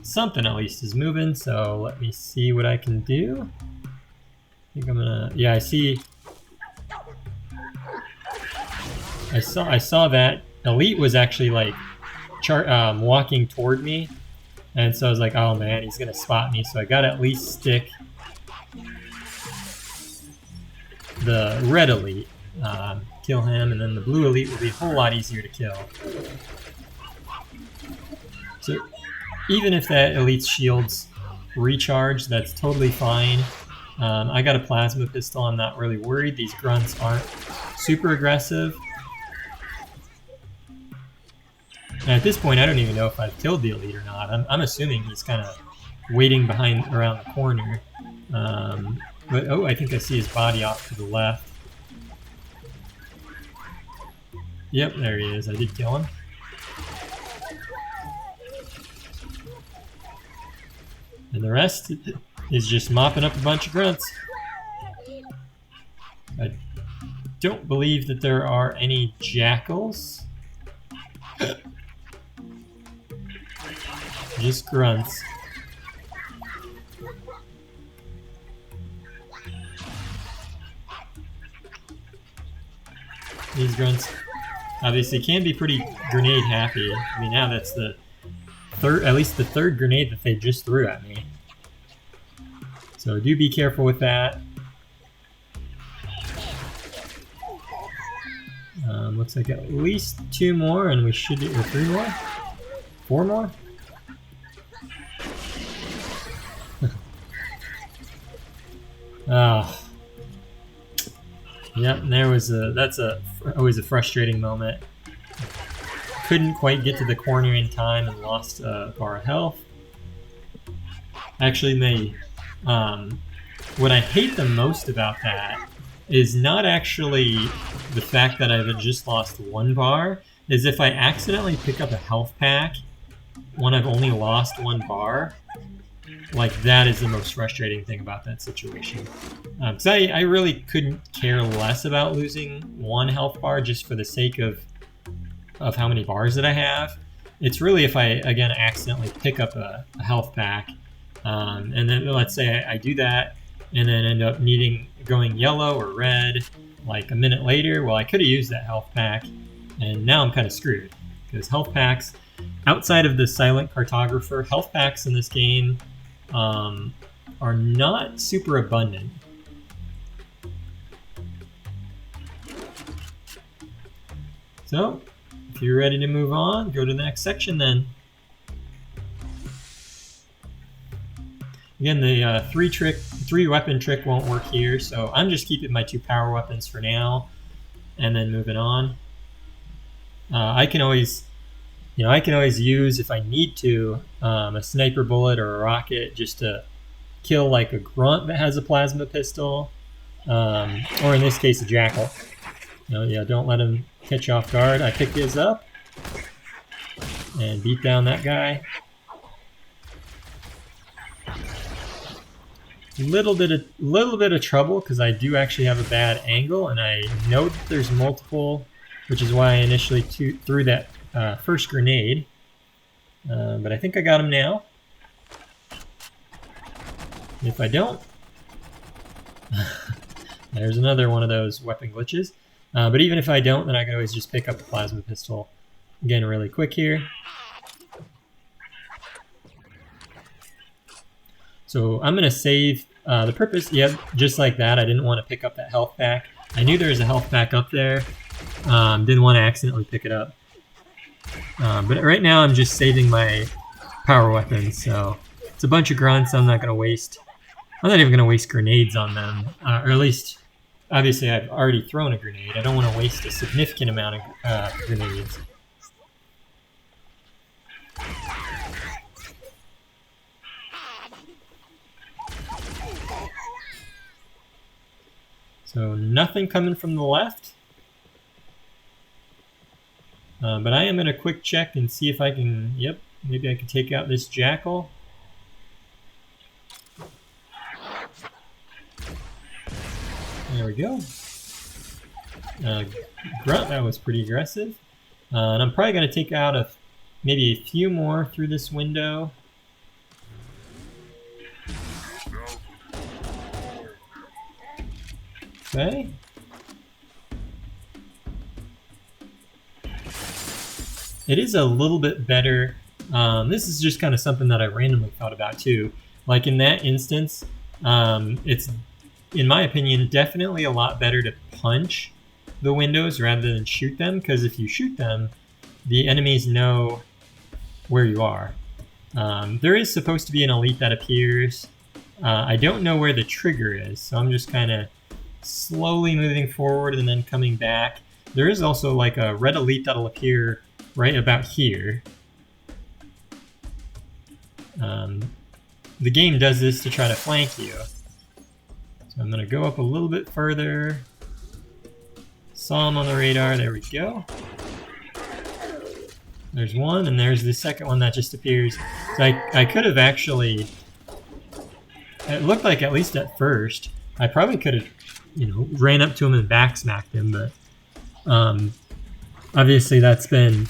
Speaker 2: something at least is moving, so let me see what I can do. I think I'm gonna, yeah, I see. I saw that Elite was actually like walking toward me, and so I was like, oh man, he's gonna spot me, so I gotta at least stick the red Elite, kill him, and then the blue Elite will be a whole lot easier to kill. So even if that Elite's shields recharge, that's totally fine. I got a plasma pistol, I'm not really worried. These grunts aren't super aggressive. And at this point, I don't even know if I've killed the Elite or not. I'm assuming he's kind of waiting around the corner. But oh, I think I see his body off to the left. Yep, there he is. I did kill him. And the rest is just mopping up a bunch of grunts. I don't believe that there are any jackals. Just grunts. These grunts obviously can be pretty grenade happy. I mean, now that's the at least the third grenade that they just threw at me. So do be careful with that. Looks like at least 2 more, and we should get 3 more, 4 more. Yep, there was that's always a frustrating moment. Couldn't quite get to the corner in time and lost a bar of health. Actually, what I hate the most about that is not actually the fact that I've just lost 1 bar, is if I accidentally pick up a health pack when I've only lost 1 bar. Like, that is the most frustrating thing about that situation. Because I really couldn't care less about losing 1 health bar just for the sake of how many bars that I have. It's really if I, again, accidentally pick up a health pack, and then let's say I do that, and then end up going yellow or red like a minute later. Well, I could have used that health pack, and now I'm kind of screwed. Because health packs, outside of the Silent Cartographer, health packs in this game are not super abundant. So, if you're ready to move on, go to the next section then. Again, the 3-weapon trick won't work here, so I'm just keeping my 2 power weapons for now, and then moving on. I can always use, if I need to, a sniper bullet or a rocket just to kill like a grunt that has a plasma pistol, or in this case a jackal. Yeah, don't let him catch you off guard. I picked his up and beat down that guy. Little bit of trouble because I do actually have a bad angle, and I know that there's multiple, which is why I initially threw that first grenade. But I think I got him now. If I don't, there's another one of those weapon glitches. But even if I don't, then I can always just pick up the plasma pistol again really quick here. So I'm going to save the purpose, yeah, just like that. I didn't want to pick up that health pack. I knew there was a health pack up there. Didn't want to accidentally pick it up. But right now I'm just saving my power weapons, so it's a bunch of grunts. I'm not going to waste. I'm not even going to waste grenades on them, or at least, obviously I've already thrown a grenade. I don't want to waste a significant amount of grenades. So nothing coming from the left. But I am going to quick check and see if I can, yep, maybe I can take out this jackal. There we go. Grunt, that was pretty aggressive. And I'm probably going to take out maybe a few more through this window. Okay. It is a little bit better. This is just kind of something that I randomly thought about too. Like in that instance, it's, in my opinion, definitely a lot better to punch the windows rather than shoot them, because if you shoot them, the enemies know where you are. There is supposed to be an elite that appears. I don't know where the trigger is, so I'm just kind of slowly moving forward and then coming back. There is also like a red elite that'll appear right about here. The game does this to try to flank you. So I'm going to go up a little bit further. Saw him on the radar, there we go. There's one, and there's the second one that just appears. So I could have actually... It looked like, at least at first, I probably could have, you know, ran up to him and back smacked him, but obviously that's been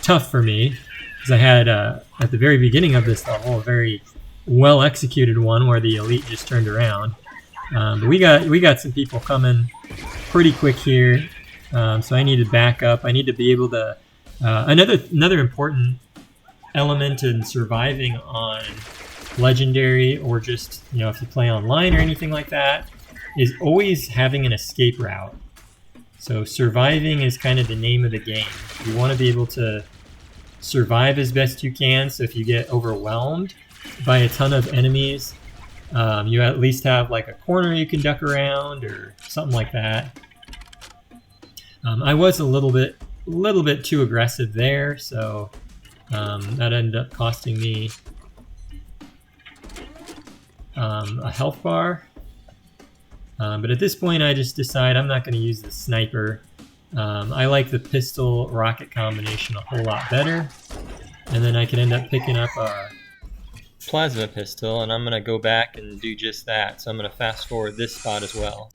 Speaker 2: tough for me, because I had, at the very beginning of this level, a very well-executed one where the elite just turned around. But we got some people coming pretty quick here, so I need to back up. I need to be able to... another important element in surviving on Legendary, or just, you know, if you play online or anything like that, is always having an escape route. So surviving is kind of the name of the game. You want to be able to survive as best you can, so if you get overwhelmed by a ton of enemies, you at least have like a corner you can duck around or something like that. I was a little bit too aggressive there, so that ended up costing me a health bar. But at this point I just decide I'm not going to use the sniper. I like the pistol rocket combination a whole lot better, and then I can end up picking up a plasma pistol, and I'm going to go back and do just that. So I'm going to fast forward this spot as well.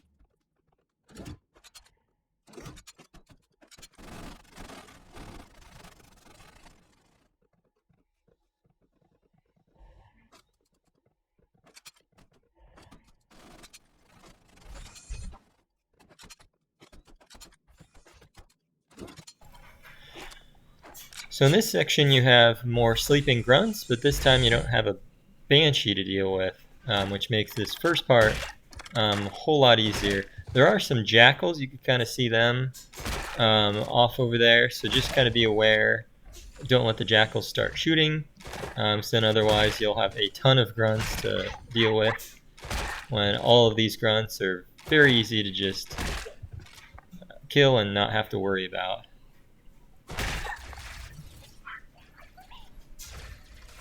Speaker 2: So in this section you have more sleeping grunts, but this time you don't have a banshee to deal with, which makes this first part a whole lot easier. There are some jackals, you can kind of see them off over there, so just kind of be aware. Don't let the jackals start shooting, so then otherwise you'll have a ton of grunts to deal with, when all of these grunts are very easy to just kill and not have to worry about.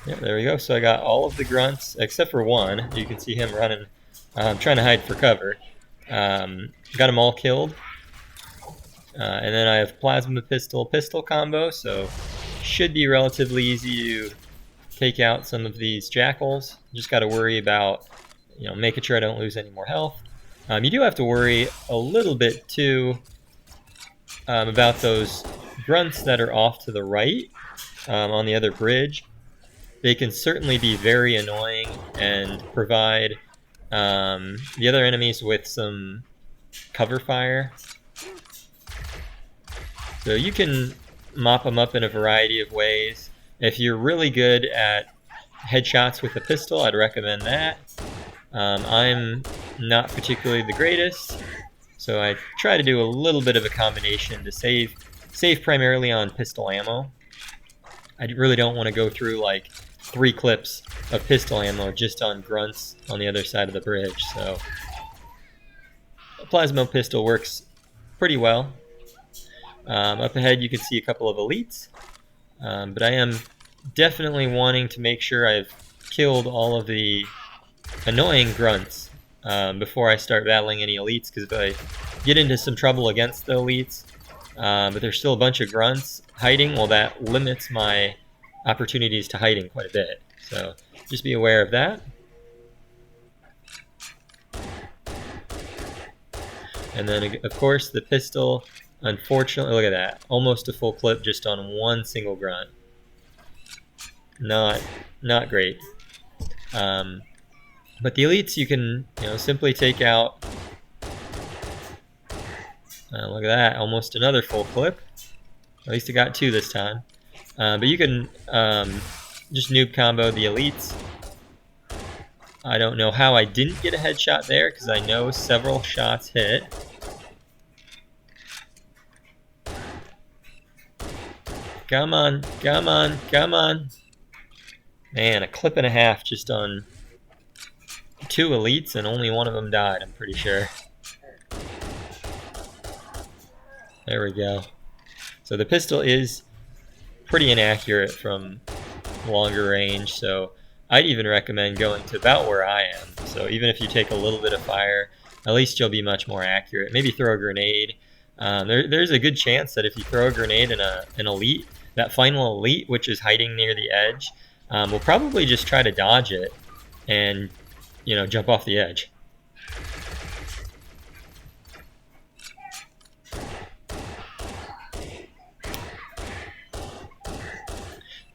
Speaker 2: Yeah, there we go. So I got all of the grunts except for one. You can see him running, trying to hide for cover. Got them all killed. And then I have plasma pistol combo, so should be relatively easy to take out some of these jackals. Just got to worry about, you know, making sure I don't lose any more health. You do have to worry a little bit too about those grunts that are off to the right on the other bridge. They can certainly be very annoying and provide the other enemies with some cover fire. So you can mop them up in a variety of ways. If you're really good at headshots with a pistol, I'd recommend that. I'm not particularly the greatest, so I try to do a little bit of a combination to save primarily on pistol ammo. I really don't want to go through like 3 clips of pistol ammo just on grunts on the other side of the bridge, so a plasma pistol works pretty well. Up ahead you can see a couple of elites, but I am definitely wanting to make sure I've killed all of the annoying grunts before I start battling any elites, because if I get into some trouble against the elites, but there's still a bunch of grunts hiding, well, that limits my opportunities to hiding quite a bit. So just be aware of that. And then, of course, the pistol, unfortunately, look at that. Almost a full clip just on one single grunt. Not great. But the elites you can simply take out. Look at that, almost another full clip. At least I got 2 this time. But you can just noob combo the elites. I don't know how I didn't get a headshot there because I know several shots hit. Come on, come on, come on. Man, a clip and a half just on 2 elites and only one of them died, I'm pretty sure. There we go. So the pistol is pretty inaccurate from longer range, so I'd even recommend going to about where I am. So even if you take a little bit of fire, at least you'll be much more accurate. Maybe throw a grenade. There's a good chance that if you throw a grenade in an elite, that final elite, which is hiding near the edge, will probably just try to dodge it and, jump off the edge.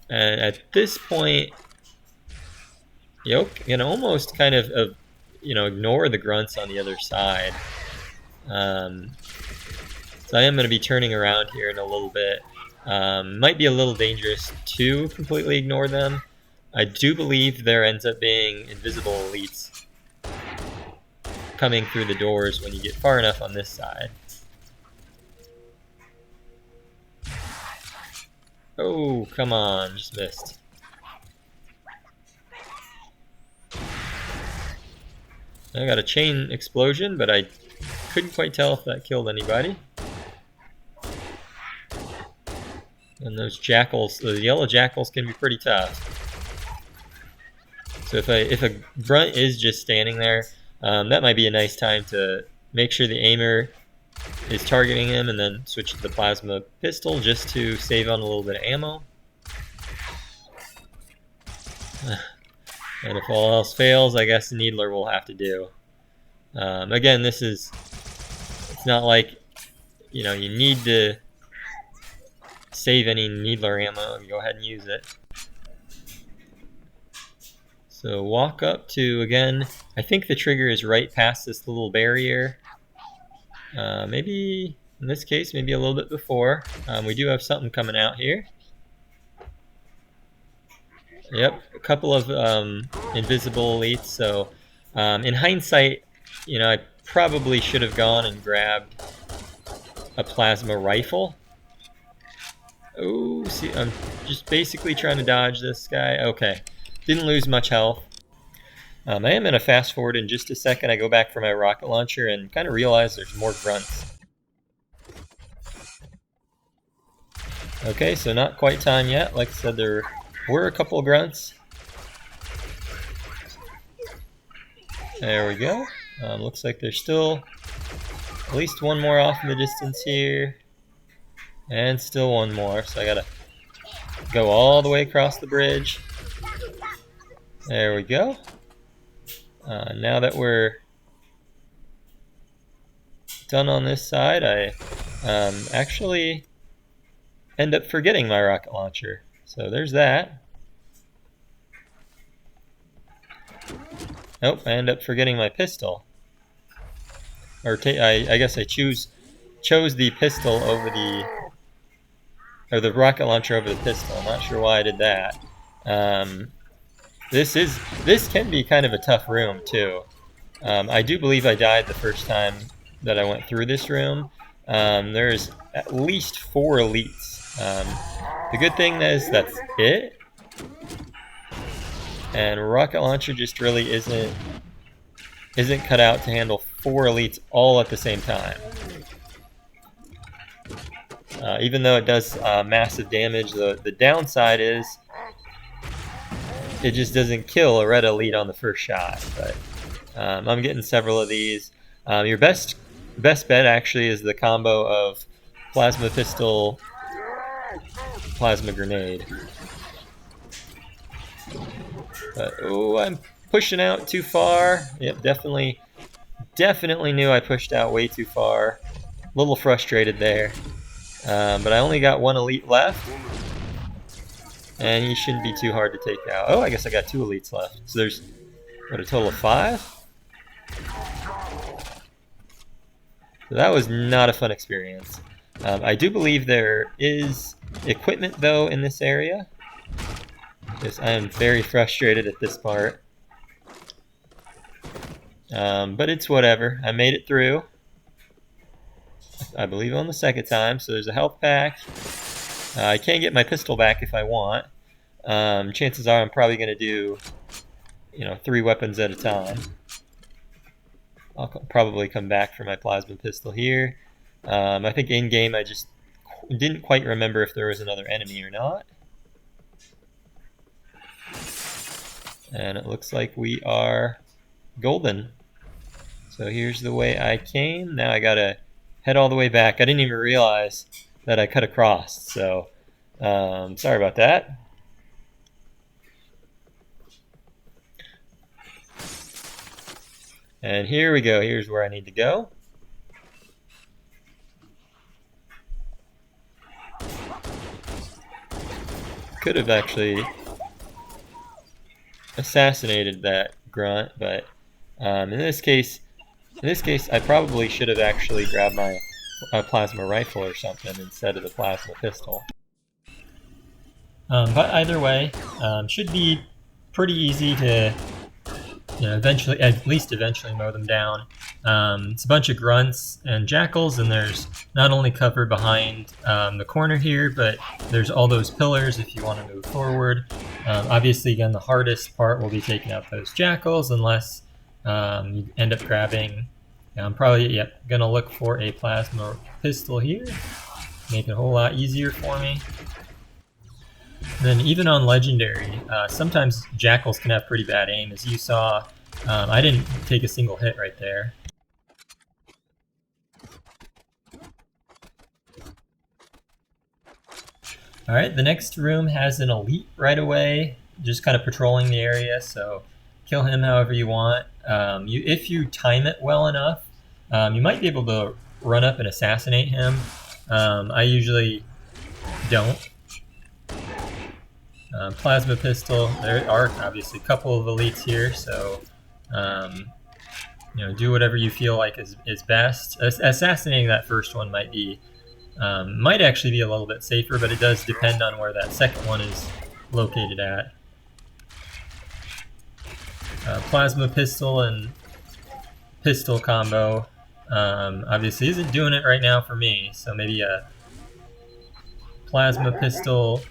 Speaker 2: And at this point, you can almost kind of ignore the grunts on the other side. So I am going to be turning around here in a little bit. Might be a little dangerous to completely ignore them. I do believe there ends up being invisible elites coming through the doors when you get far enough on this side. Oh, come on, just missed. I got a chain explosion, but I couldn't quite tell if that killed anybody. And those jackals, the yellow jackals can be pretty tough. So if a grunt is just standing there, that might be a nice time to make sure the aimer is targeting him and then switch to the plasma pistol just to save on a little bit of ammo. And if all else fails, I guess the needler will have to do. Again, it's not like, you need to save any needler ammo. Go ahead and use it. So walk up to, again, I think the trigger is right past this little barrier. Maybe, in this case, maybe a little bit before. We do have something coming out here. Yep, a couple of invisible elites. So in hindsight, I probably should have gone and grabbed a plasma rifle. Oh, see, I'm just basically trying to dodge this guy. Okay, didn't lose much health. I am going to fast forward in just a second. I go back for my rocket launcher and kind of realize there's more grunts. Okay, so not quite time yet. Like I said, there were a couple of grunts. There we go. Looks like there's still at least one more off in the distance here. And still one more. So I gotta go all the way across the bridge. There we go. Now that we're done on this side, I actually end up forgetting my rocket launcher. So there's that. Nope, I end up forgetting my pistol. Or I guess I chose the pistol over the rocket launcher over the pistol. I'm not sure why I did that. This can be kind of a tough room too. I do believe I died the first time that I went through this room. There's at least 4 elites. The good thing is that's it. And rocket launcher just really isn't cut out to handle 4 elites all at the same time. Even though it does massive damage, the downside is it just doesn't kill a red elite on the first shot. But I'm getting several of these. Your best bet actually is the combo of plasma pistol, plasma grenade. But oh, I'm pushing out too far. Yep, definitely definitely knew I pushed out way too far. A little frustrated there. But I only got one elite left. And he shouldn't be too hard to take out. Oh, I guess I got 2 elites left. So there's, what, a total of 5? So that was not a fun experience. I do believe there is equipment, though, in this area. Because I am very frustrated at this part. But it's whatever. I made it through. I believe on the second time. So there's a health pack. I can get my pistol back if I want. Chances are I'm probably going to do, 3 weapons at a time. I'll probably come back for my plasma pistol here. I think in-game I just didn't quite remember if there was another enemy or not. And it looks like we are golden. So here's the way I came. Now I gotta head all the way back. I didn't even realize that I cut across, so sorry about that. And here we go. Here's where I need to go. Could have actually assassinated that grunt, but in this case, I probably should have actually grabbed my plasma rifle or something instead of the plasma pistol. But either way, should be pretty easy to, eventually, at least eventually mow them down. It's a bunch of grunts and jackals, and there's not only cover behind the corner here, but there's all those pillars if you want to move forward. Obviously, again, the hardest part will be taking out those jackals, unless you end up grabbing. I'm probably going to look for a plasma pistol here. Make it a whole lot easier for me. And then even on Legendary, sometimes jackals can have pretty bad aim. As you saw, I didn't take a single hit right there. Alright, the next room has an elite right away, just kind of patrolling the area, so kill him however you want. If you time it well enough, you might be able to run up and assassinate him. I usually don't. Plasma pistol, there are obviously a couple of elites here, so do whatever you feel like is best. Assassinating that first one might actually be a little bit safer, but it does depend on where that second one is located at. Plasma pistol and pistol combo obviously isn't doing it right now for me, so maybe a plasma pistol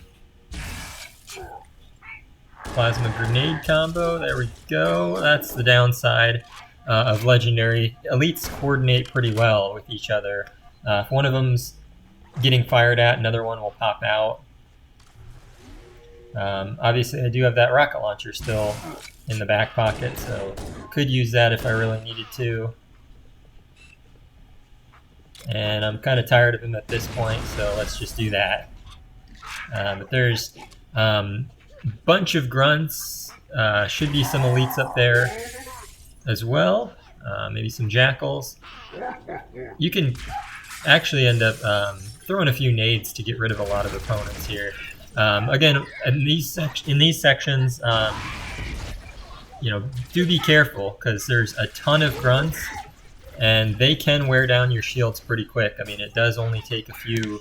Speaker 2: plasma grenade combo. There we go. That's the downside of Legendary. Elites coordinate pretty well with each other. If one of them's getting fired at, another one will pop out. Obviously, I do have that rocket launcher still in the back pocket, so could use that if I really needed to. And I'm kind of tired of him at this point, so let's just do that. But there's bunch of grunts, should be some elites up there as well, maybe some jackals. You can actually end up throwing a few nades to get rid of a lot of opponents here. Again, in these sections, do be careful, because there's a ton of grunts, and they can wear down your shields pretty quick. I mean, it does only take a few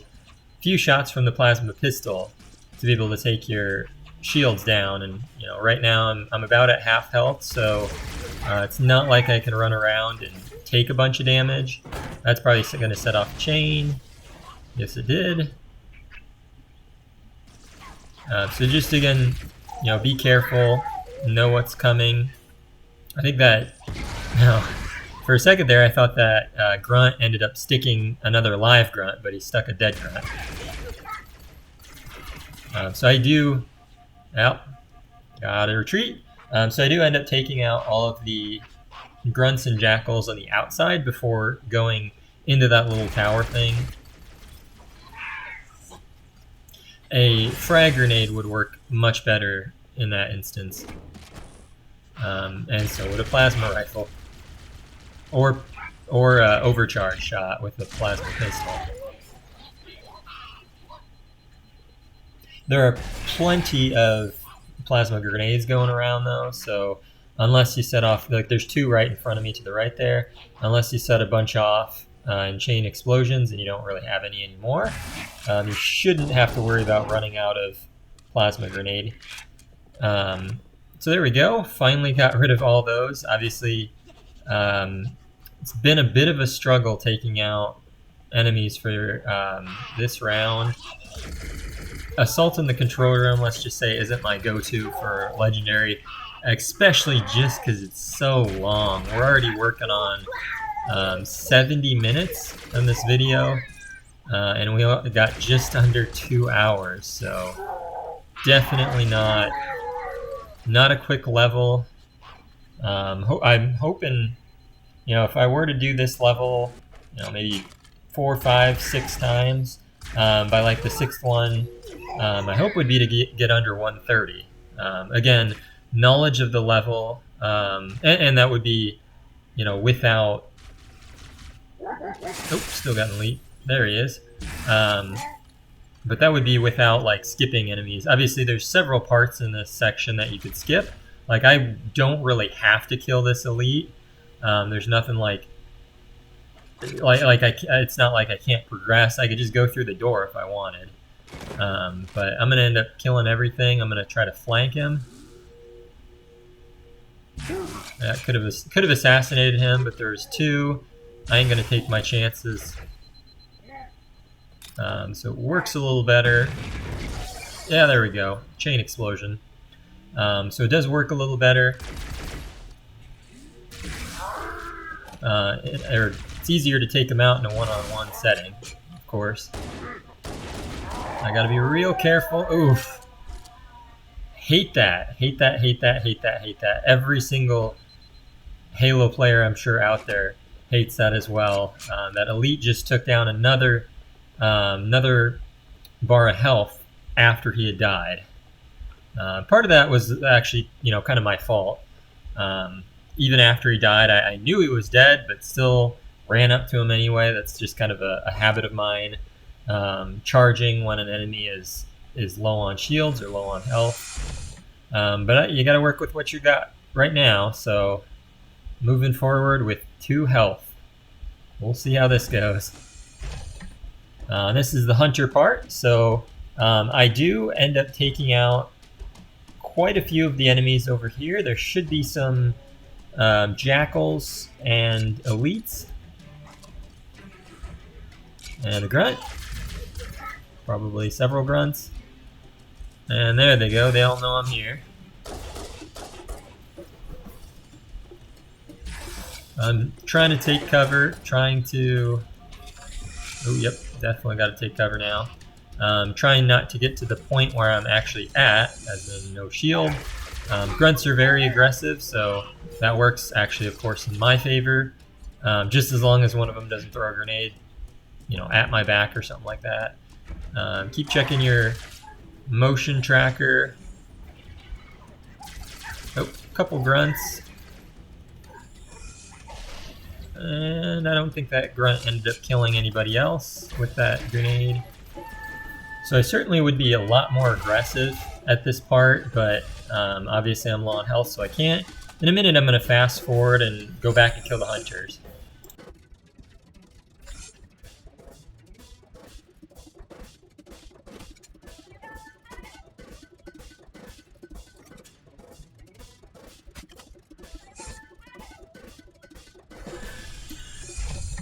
Speaker 2: shots from the plasma pistol to be able to take your shields down, and right now I'm about at half health, so it's not like I can run around and take a bunch of damage. That's probably going to set off a chain. Yes, it did. So just again, be careful, know what's coming. I think that, for a second there I thought that grunt ended up sticking another live grunt, but he stuck a dead grunt. So I do, gotta retreat. So I do end up taking out all of the grunts and jackals on the outside before going into that little tower thing. A frag grenade would work much better in that instance. And so would a plasma rifle. or overcharge shot with the plasma pistol. There are plenty of plasma grenades going around though, so unless you set off, like there's 2 right in front of me to the right there, unless you set a bunch off in chain explosions and you don't really have any anymore, you shouldn't have to worry about running out of plasma grenade. So there we go, finally got rid of all those. Obviously, it's been a bit of a struggle taking out enemies for this round. Assault in the control room, let's just say, isn't my go-to for legendary, especially just because it's so long. We're already working on 70 minutes in this video, and we got just under 2 hours, so definitely not a quick level. I'm hoping, you know, if I were to do this level, you know, maybe 4, 5, 6 times, by like the 6th one, my hope would be to get under 130. Again, knowledge of the level, and that would be, you know, without... Oh, still got an elite. There he is. But that would be without, like, skipping enemies. Obviously, there's several parts in this section that you could skip. Like, I don't really have to kill this elite. There's nothing like it's not like I can't progress. I could just go through the door if I wanted. But I'm gonna end up killing everything. I'm gonna try to flank him. Yeah, could have assassinated him, but there's 2. I ain't gonna take my chances. So it works a little better. Yeah, there we go. Chain explosion. So it does work a little better. It's easier to take them out in a one-on-one setting, of course. I gotta be real careful. Oof. Hate that. Hate that, hate that, hate that, hate that. Every single Halo player I'm sure out there hates that as well. That elite just took down another bar of health after he had died. Part of that was actually, you know, kind of my fault. Even after he died, I knew he was dead, but still ran up to him anyway. That's just kind of a habit of mine. Charging when an enemy is low on shields or low on health. But you got to work with what you got right now. So moving forward with 2 health. We'll see how this goes. This is the hunter part. So I do end up taking out quite a few of the enemies over here. There should be some jackals and elites. And a grunt. Probably several grunts. And there they go. They all know I'm here. I'm trying to take cover. Trying to... Oh, yep. Definitely got to take cover now. Trying not to get to the point where I'm actually at, as in no shield. Grunts are very aggressive, so that works actually, of course, in my favor. Just as long as one of them doesn't throw a grenade, you know, at my back or something like that. Keep checking your motion tracker. Oh, a couple grunts. And I don't think that grunt ended up killing anybody else with that grenade. So I certainly would be a lot more aggressive at this part, but obviously I'm low on health, so I can't. In a minute I'm going to fast forward and go back and kill the hunters.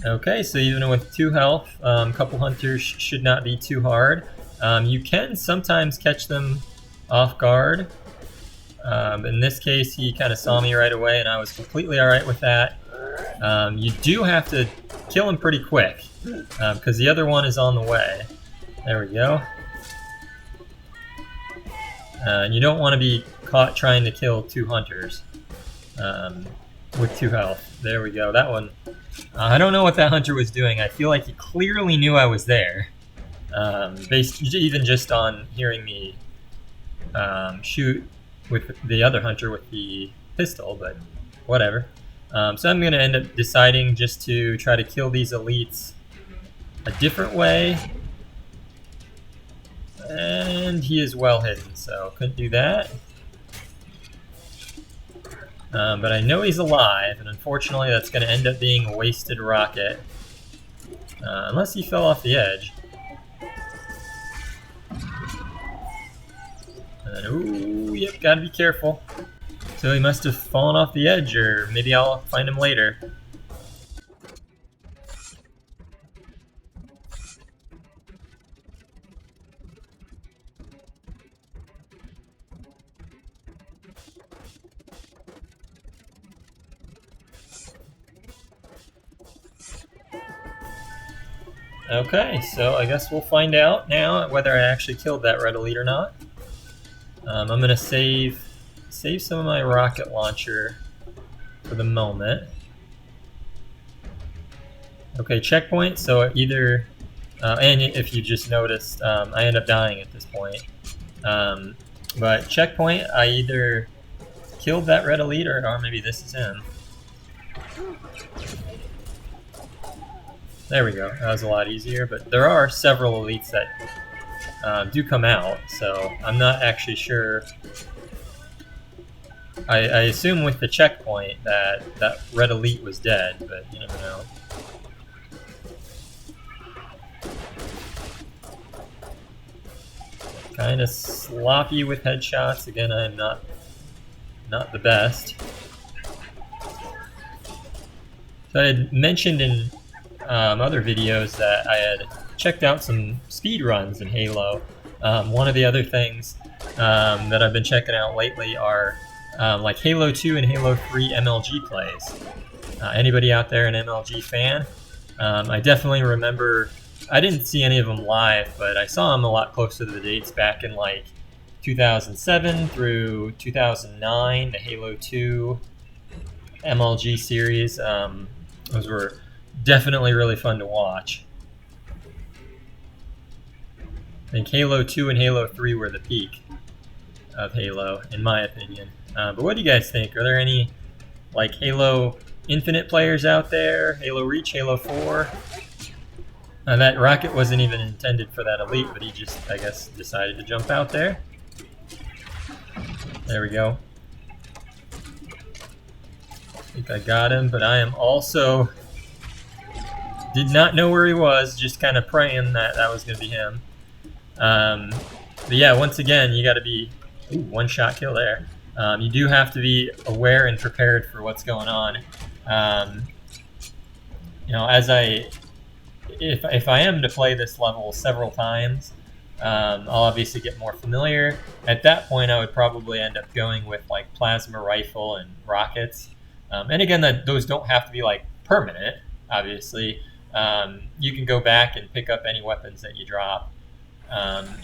Speaker 2: Okay, so even with 2 health, a couple hunters should not be too hard. You can sometimes catch them off guard. In this case, he kind of saw me right away, and I was completely alright with that. You do have to kill him pretty quick, because the other one is on the way. There we go. And you don't want to be caught trying to kill 2 hunters with 2 health. There we go. That one... I don't know what that hunter was doing. I feel like he clearly knew I was there, based even just on hearing me shoot with the other hunter with the pistol, but whatever. So I'm going to end up deciding just to try to kill these elites a different way. And he is well hidden, so couldn't do that. But I know he's alive, and unfortunately that's going to end up being a wasted rocket. Unless he fell off the edge. And then, ooh, yep, gotta be careful. So he must have fallen off the edge, or maybe I'll find him later. Okay, so I guess we'll find out now whether I actually killed that red elite or not. I'm gonna save some of my rocket launcher for the moment. Okay, checkpoint. So either, and if you just noticed, I end up dying at this point. But checkpoint, I either killed that red elite or maybe this is him. There we go. That was a lot easier, but there are several elites that do come out, so I'm not actually sure. I assume with the checkpoint that that red elite was dead, but you never know. Kind of sloppy with headshots. Again, I'm not the best. So I had mentioned in other videos that I had checked out some speed runs in Halo. One of the other things that I've been checking out lately are like Halo 2 and Halo 3 MLG plays. Anybody out there an MLG fan? I definitely remember, I didn't see any of them live, but I saw them a lot closer to the dates back in like 2007 through 2009, the Halo 2 MLG series. Those were definitely really fun to watch. I think Halo 2 and Halo 3 were the peak of Halo, in my opinion. But what do you guys think? Are there any like Halo Infinite players out there? Halo Reach, Halo 4? That rocket wasn't even intended for that elite, but he just, I guess, decided to jump out there. There we go. I think I got him, but I am also... did not know where he was, just kind of praying that that was going to be him. But yeah, once again, you got to be... Ooh, one-shot kill there. You do have to be aware and prepared for what's going on. You know, as if I am to play this level several times, I'll obviously get more familiar. At that point, I would probably end up going with like plasma rifle and rockets. And again, those don't have to be like permanent, obviously. You can go back and pick up any weapons that you drop.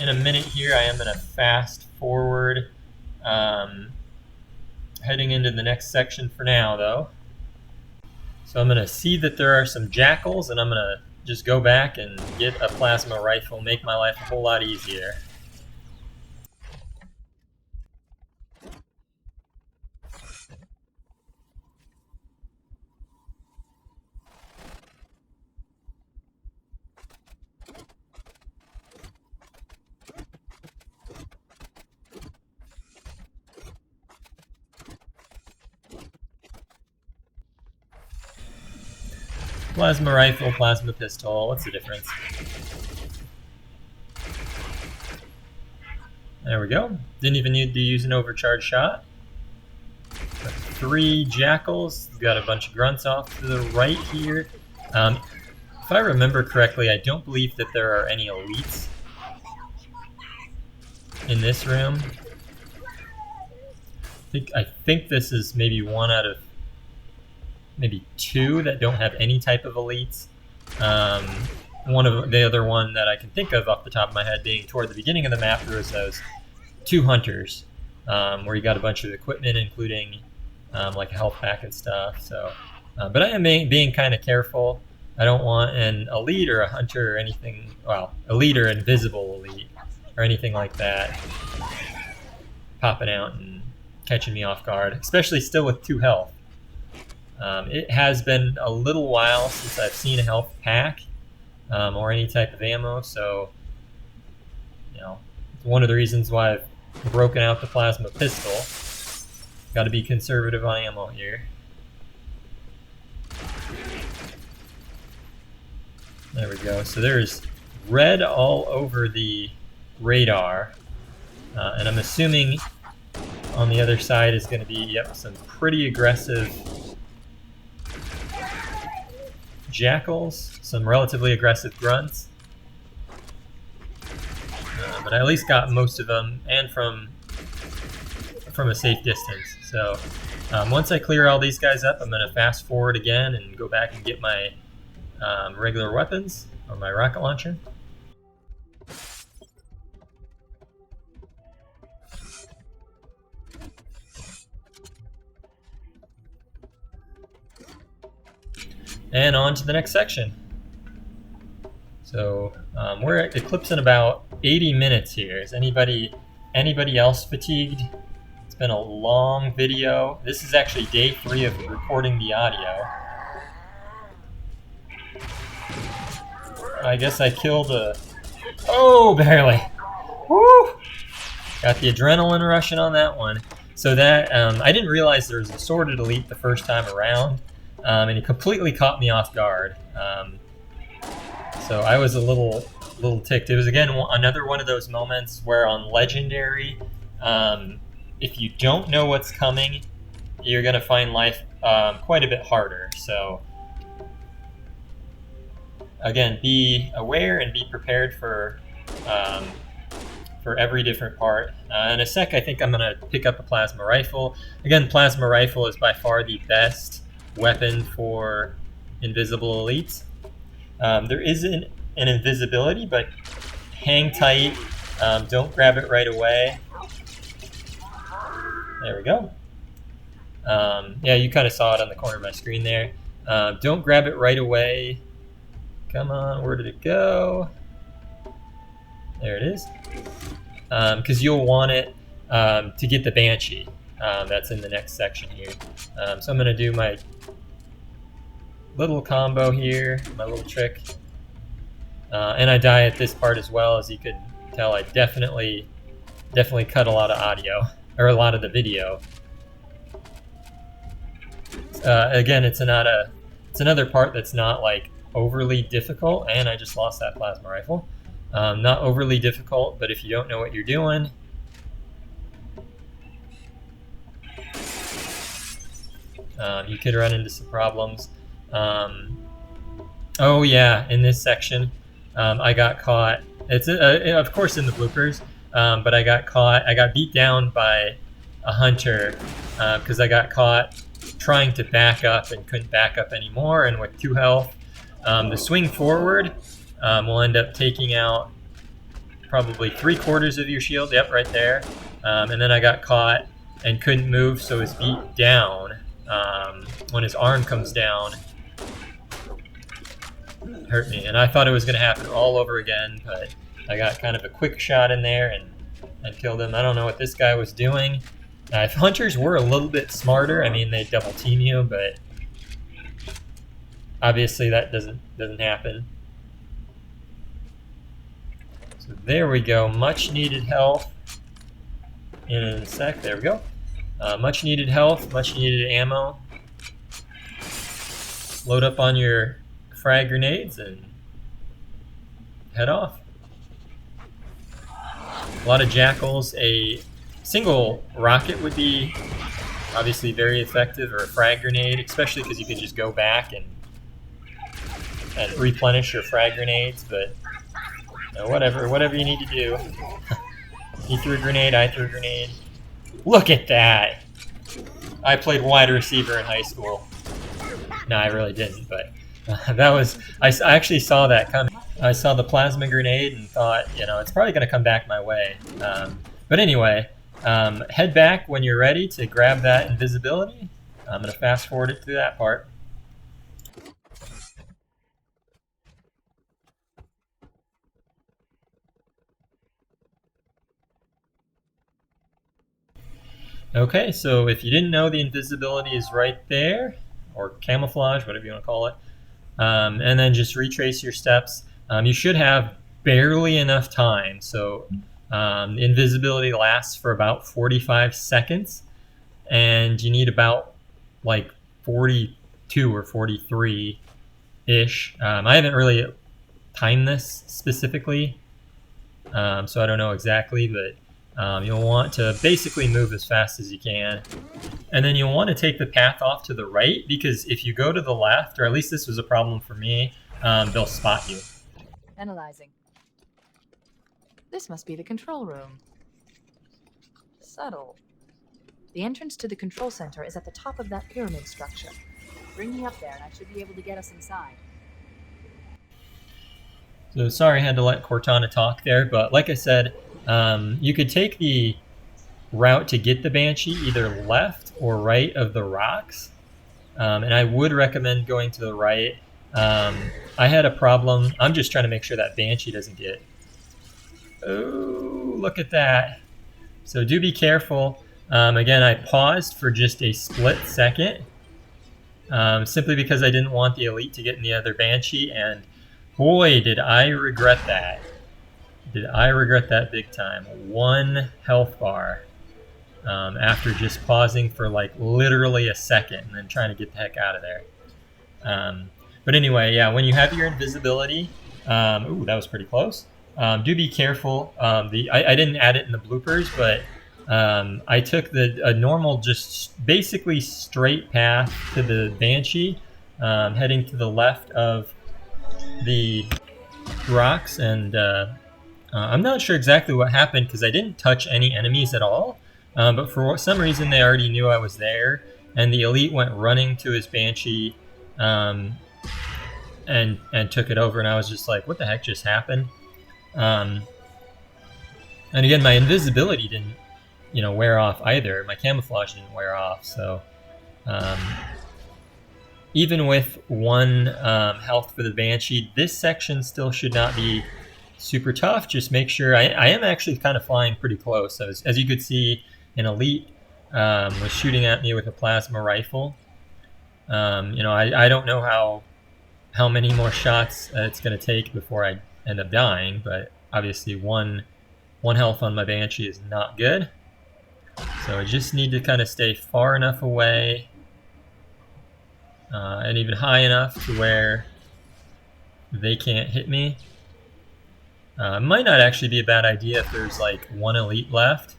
Speaker 2: In a minute here, I am going to fast forward, heading into the next section for now, though. So I'm going to see that there are some jackals, and I'm going to just go back and get a plasma rifle, make my life a whole lot easier. Plasma rifle, plasma pistol, what's the difference? There we go. Didn't even need to use an overcharged shot. Got 3 jackals, got a bunch of grunts off to the right here. If I remember correctly, I don't believe that there are any elites in this room. I think this is maybe 1 out of maybe 2 that don't have any type of elites. The other one that I can think of off the top of my head being toward the beginning of the map, there was those 2 hunters, where you got a bunch of equipment, including like a health pack and stuff. So, but I am being kind of careful. I don't want an elite or a hunter or anything, well, elite or invisible elite or anything like that popping out and catching me off guard, especially still with 2 health. It has been a little while since I've seen a health pack or any type of ammo, so you know, it's one of the reasons why I've broken out the plasma pistol. Got to be conservative on ammo here. There we go. So there's red all over the radar, and I'm assuming on the other side is going to be some pretty aggressive jackals, some relatively aggressive grunts. But I at least got most of them, and from a safe distance. So once I clear all these guys up, I'm going to fast forward again and go back and get my regular weapons or my rocket launcher. And on to the next section. So we're at Eclipse in about 80 minutes here. Is anybody else fatigued? It's been a long video. This is actually day 3 of recording the audio. I guess I killed a... Oh, barely. Woo! Got the adrenaline rushing on that one. So that, I didn't realize there was a sorted elite the first time around, and he completely caught me off guard. So I was a little ticked. It was, again, another one of those moments where on Legendary, if you don't know what's coming, you're going to find life quite a bit harder. So again, be aware and be prepared for every different part. In a sec, I think I'm going to pick up a plasma rifle. Again, plasma rifle is by far the best weapon for invisible elites. There is an invisibility, but hang tight. Don't grab it right away. There we go. Yeah, you kind of saw it on the corner of my screen there. Don't grab it right away. Come on, where did it go? There it is. Because you'll want it to get the Banshee. That's in the next section here. So I'm going to do my little combo here, my little trick. And I die at this part as well. As you could tell, I definitely cut a lot of audio, or a lot of the video. Again, it's another part that's not like overly difficult, and I just lost that plasma rifle. Not overly difficult, but if you don't know what you're doing, you could run into some problems. Oh yeah, in this section, I got caught. It's of course in the bloopers, but I got caught. I got beat down by a hunter because I got caught trying to back up and couldn't back up anymore. And with 2 health, the swing forward will end up taking out probably 3/4 of your shield. Yep, right there. And then I got caught and couldn't move, so was beat down. When his arm comes down, it hurt me, and I thought it was going to happen all over again, but I got kind of a quick shot in there and killed him. I don't know what this guy was doing. If hunters were a little bit smarter, I mean, they double team you, but obviously that doesn't happen. So there we go. Much needed health. In a sec, there we go. Much needed health, much needed ammo. Load up on your frag grenades and head off. A lot of jackals. A single rocket would be obviously very effective, or a frag grenade, especially because you could just go back and replenish your frag grenades, but you know, whatever you need to do. He threw a grenade, I threw a grenade. Look at that! I played wide receiver in high school. No, I really didn't, but that was... I actually saw that coming. I saw the plasma grenade and thought, you know, it's probably going to come back my way. But anyway, head back when you're ready to grab that invisibility. I'm going to fast forward it through that part. Okay, so if you didn't know, the invisibility is right there. or camouflage, whatever you want to call it. And then just retrace your steps. You should have barely enough time. So invisibility lasts for about 45 seconds, and you need about like 42 or 43-ish. I haven't really timed this specifically, so I don't know exactly, but you'll want to basically move as fast as you can. And then you'll want to take the path off to the right, because if you go to the left, or at least this was a problem for me, they'll spot you.
Speaker 3: Analyzing. This must be the control room. Subtle. The entrance to the control center is at the top of that pyramid structure. Bring me up there and I should be able to get us inside.
Speaker 2: So sorry I had to let Cortana talk there, but like I said, you could take the route to get the Banshee either left or right of the rocks. And I would recommend going to the right. I had a problem. I'm just trying to make sure that Banshee doesn't get... Oh, look at that. So do be careful. Again, I paused for just a split second, simply because I didn't want the elite to get in the other Banshee, and boy, did I regret that. Did I regret that big time. 1 health bar after just pausing for like literally a second and then trying to get the heck out of there. But anyway, yeah, when you have your invisibility, ooh, that was pretty close. Do be careful. I didn't add it in the bloopers, but I took a normal, just basically straight path to the Banshee, heading to the left of the rocks, and I'm not sure exactly what happened because I didn't touch any enemies at all, but for some reason they already knew I was there, and the elite went running to his Banshee and took it over, and I was just like, what the heck just happened? And again, my invisibility didn't, wear off either. My camouflage didn't wear off, so even with 1 health for the Banshee, this section still should not be super tough. Just make sure, I am actually kind of flying pretty close. As you could see, an elite was shooting at me with a plasma rifle. I don't know how many more shots it's going to take before I end up dying, but obviously one health on my Banshee is not good. So I just need to kind of stay far enough away and even high enough to where they can't hit me. Might not actually be a bad idea if there's like 1 elite left,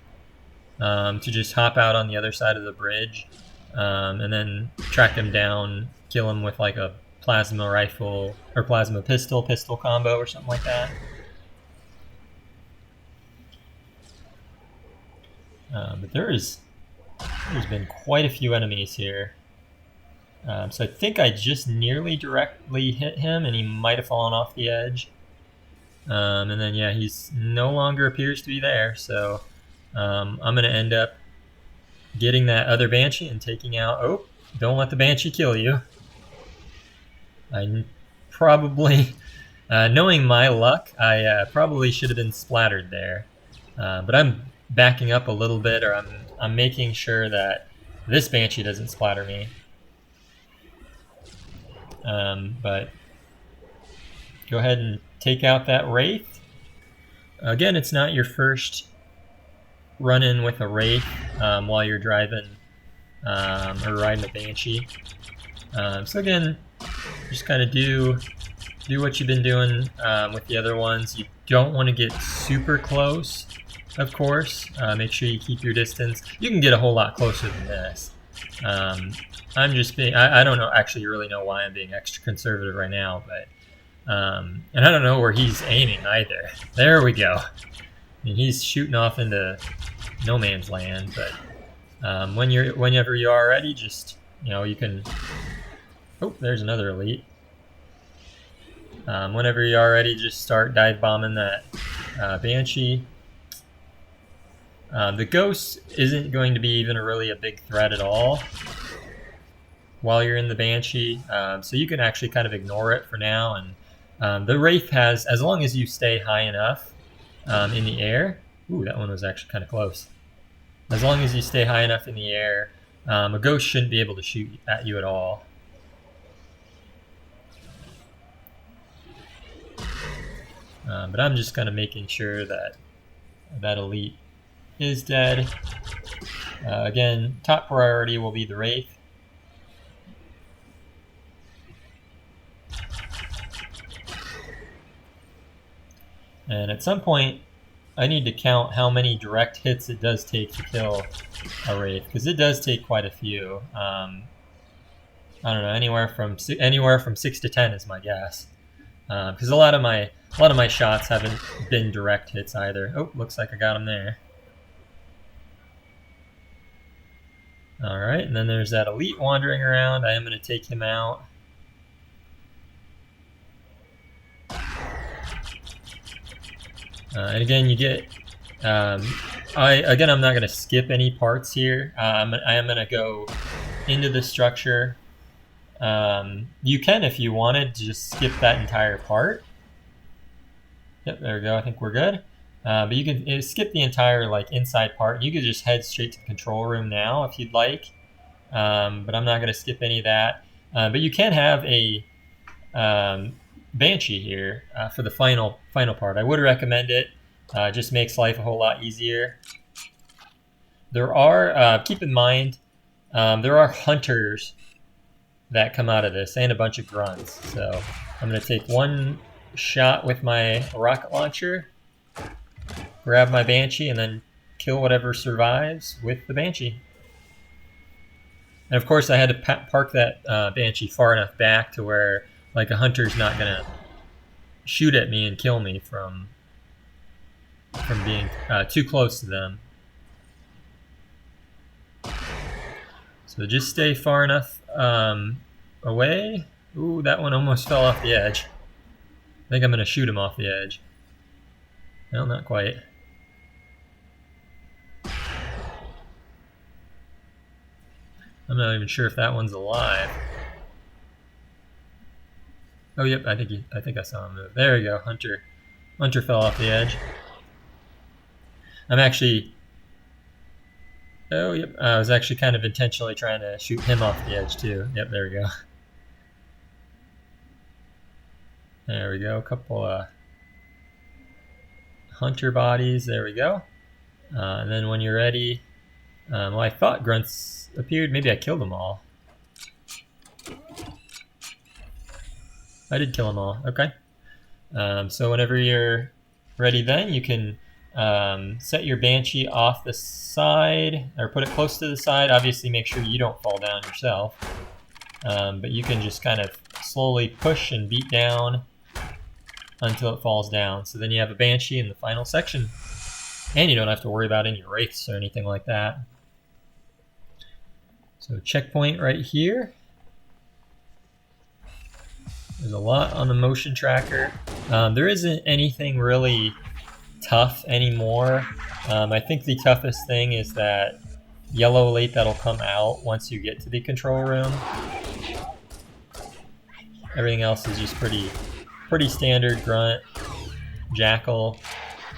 Speaker 2: to just hop out on the other side of the bridge and then track them down, kill them with like a plasma rifle or plasma pistol combo or something like that. But there's been quite a few enemies here. So I think I just nearly directly hit him, and he might have fallen off the edge. And then yeah, he's no longer appears to be there. So I'm going to end up getting that other Banshee and taking out... Oh, don't let the Banshee kill you. I probably, knowing my luck, I probably should have been splattered there. But I'm backing up a little bit, or I'm making sure that this Banshee doesn't splatter me. But go ahead and take out that Wraith. Again, it's not your first run-in with a Wraith while you're driving or riding a Banshee. So again, just kind of do what you've been doing with the other ones. You don't want to get super close, of course. Make sure you keep your distance. You can get a whole lot closer than this. I'm just being, I don't know, actually really know why I'm being extra conservative right now, but, and I don't know where he's aiming either. There we go. I mean, he's shooting off into no man's land, but whenever you are ready, just, you can, oh, there's another elite. Whenever you are ready, just start dive bombing that Banshee. The Ghost isn't going to be even really a big threat at all while you're in the Banshee, so you can actually kind of ignore it for now. And the Wraith has, as long as you stay high enough in the air, ooh, that one was actually kind of close. As long as you stay high enough in the air, a Ghost shouldn't be able to shoot at you at all. But I'm just kind of making sure that that elite is dead. Again, top priority will be the Wraith. And at some point, I need to count how many direct hits it does take to kill a Wraith, because it does take quite a few. I don't know, anywhere from 6 to 10 is my guess. Because a lot of my shots haven't been direct hits either. Oh, looks like I got him there. All right, and then there's that elite wandering around. I am going to take him out. And again, you get. I'm not going to skip any parts here. I am going to go into the structure. You can, if you wanted, just skip that entire part. Yep, there we go. I think we're good. But you can skip the entire inside part. You could just head straight to the control room now if you'd like. But I'm not going to skip any of that. But you can have a Banshee here for the final part. I would recommend it. Just makes life a whole lot easier. There are, keep in mind, there are hunters that come out of this and a bunch of grunts. So I'm going to take one shot with my rocket launcher, grab my Banshee, and then kill whatever survives with the Banshee. And of course I had to park that Banshee far enough back to where a hunter's not going to shoot at me and kill me from being too close to them. So just stay far enough away. Ooh, that one almost fell off the edge. I think I'm going to shoot him off the edge. No, not quite. I'm not even sure if that one's alive. Oh, yep, I think I saw him move. There we go, Hunter. Hunter fell off the edge. I'm actually... Oh, yep, I was actually kind of intentionally trying to shoot him off the edge, too. Yep, there we go. There we go, a couple Hunter bodies, there we go. And then when you're ready... well, I thought grunts appeared. Maybe I killed them all. I did kill them all. Okay. So whenever you're ready then, you can set your Banshee off the side, or put it close to the side. Obviously make sure you don't fall down yourself. But you can just kind of slowly push and beat down until it falls down. So then you have a Banshee in the final section. And you don't have to worry about any wraiths or anything like that. So checkpoint right here. There's a lot on the motion tracker. There isn't anything really tough anymore. I think the toughest thing is that yellow elite that'll come out once you get to the control room. Everything else is just pretty standard. Grunt, Jackal.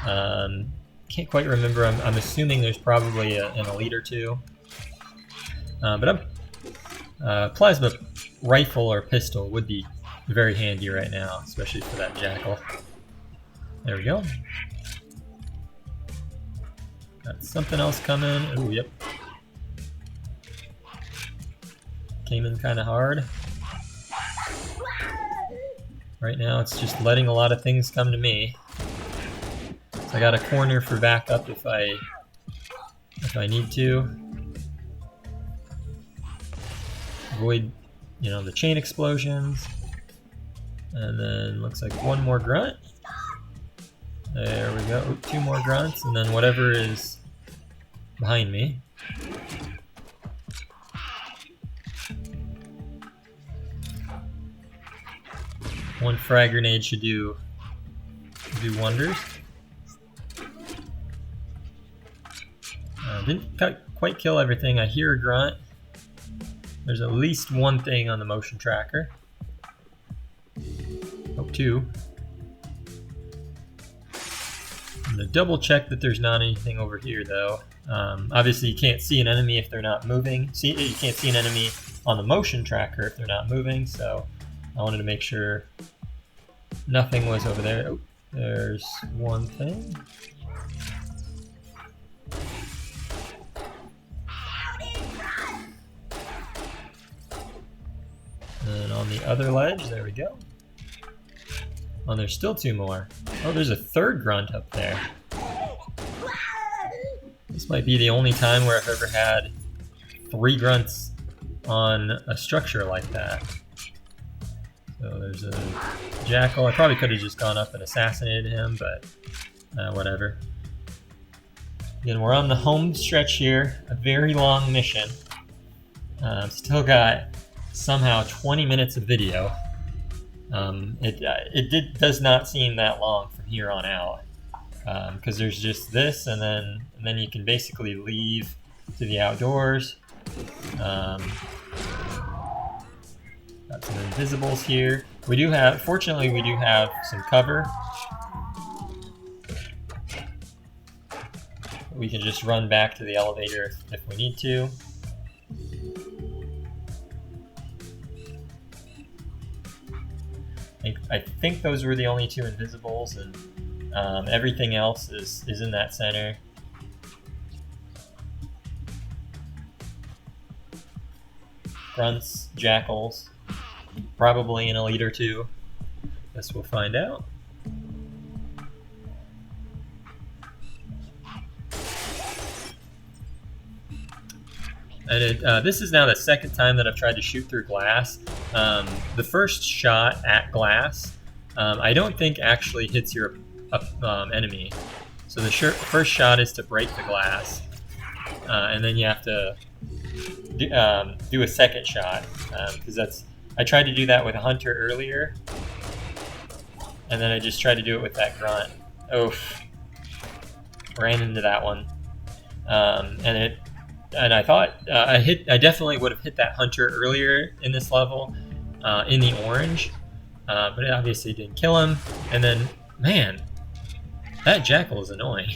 Speaker 2: Can't quite remember. I'm assuming there's probably an elite or two. But plasma rifle or pistol would be very handy right now, especially for that Jackal. There we go. Got something else coming. Ooh, yep. Came in kind of hard. Right now it's just letting a lot of things come to me. So I got a corner for backup if I need to. Avoid, the chain explosions. And then looks like one more grunt. There we go. Ooh, two more grunts, and then whatever is behind me. One frag grenade should do wonders. Didn't quite kill everything. I hear a grunt. There's at least one thing on the motion tracker. Oh, two. I'm gonna double check that there's not anything over here though. Obviously you can't see an enemy if they're not moving. You can't see an enemy on the motion tracker if they're not moving, so I wanted to make sure nothing was over there. Oh, There's one thing. And on the other ledge, there we go. Oh, there's still two more. Oh, there's a third grunt up there. This might be the only time where I've ever had 3 grunts on a structure like that. So there's a jackal. I probably could have just gone up and assassinated him, but whatever. Again, we're on the home stretch here. A very long mission. Still got somehow 20 minutes of video. It does not seem that long from here on out, because there's just this, and then you can basically leave to the outdoors. Got some invisibles here. Fortunately, we do have some cover. We can just run back to the elevator if we need to. I think those were the only 2 invisibles, and everything else is in that center. Grunts, jackals, probably an elite or 2. Guess we'll find out. And this is now the second time that I've tried to shoot through glass. The first shot at glass, I don't think actually hits your enemy. So the first shot is to break the glass, and then you have to do a second shot, because I tried to do that with a hunter earlier, and then I just tried to do it with that grunt. Oof, ran into that one, and I thought I definitely would have hit that hunter earlier in this level, in the orange, but it obviously didn't kill him. And then, man, that jackal is annoying.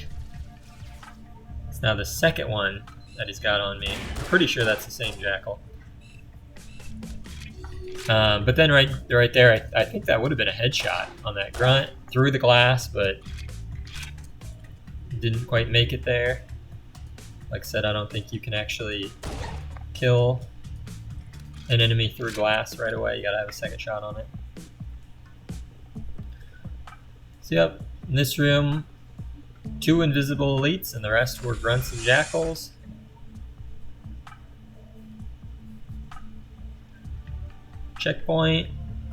Speaker 2: It's now the second one that he's got on me. I'm pretty sure that's the same jackal. But then right there, I think that would have been a headshot on that grunt through the glass, but didn't quite make it there. Like I said, I don't think you can actually kill an enemy through glass right away. You gotta have a second shot on it. So yep, in this room, 2 invisible elites, and the rest were grunts and jackals. Checkpoint,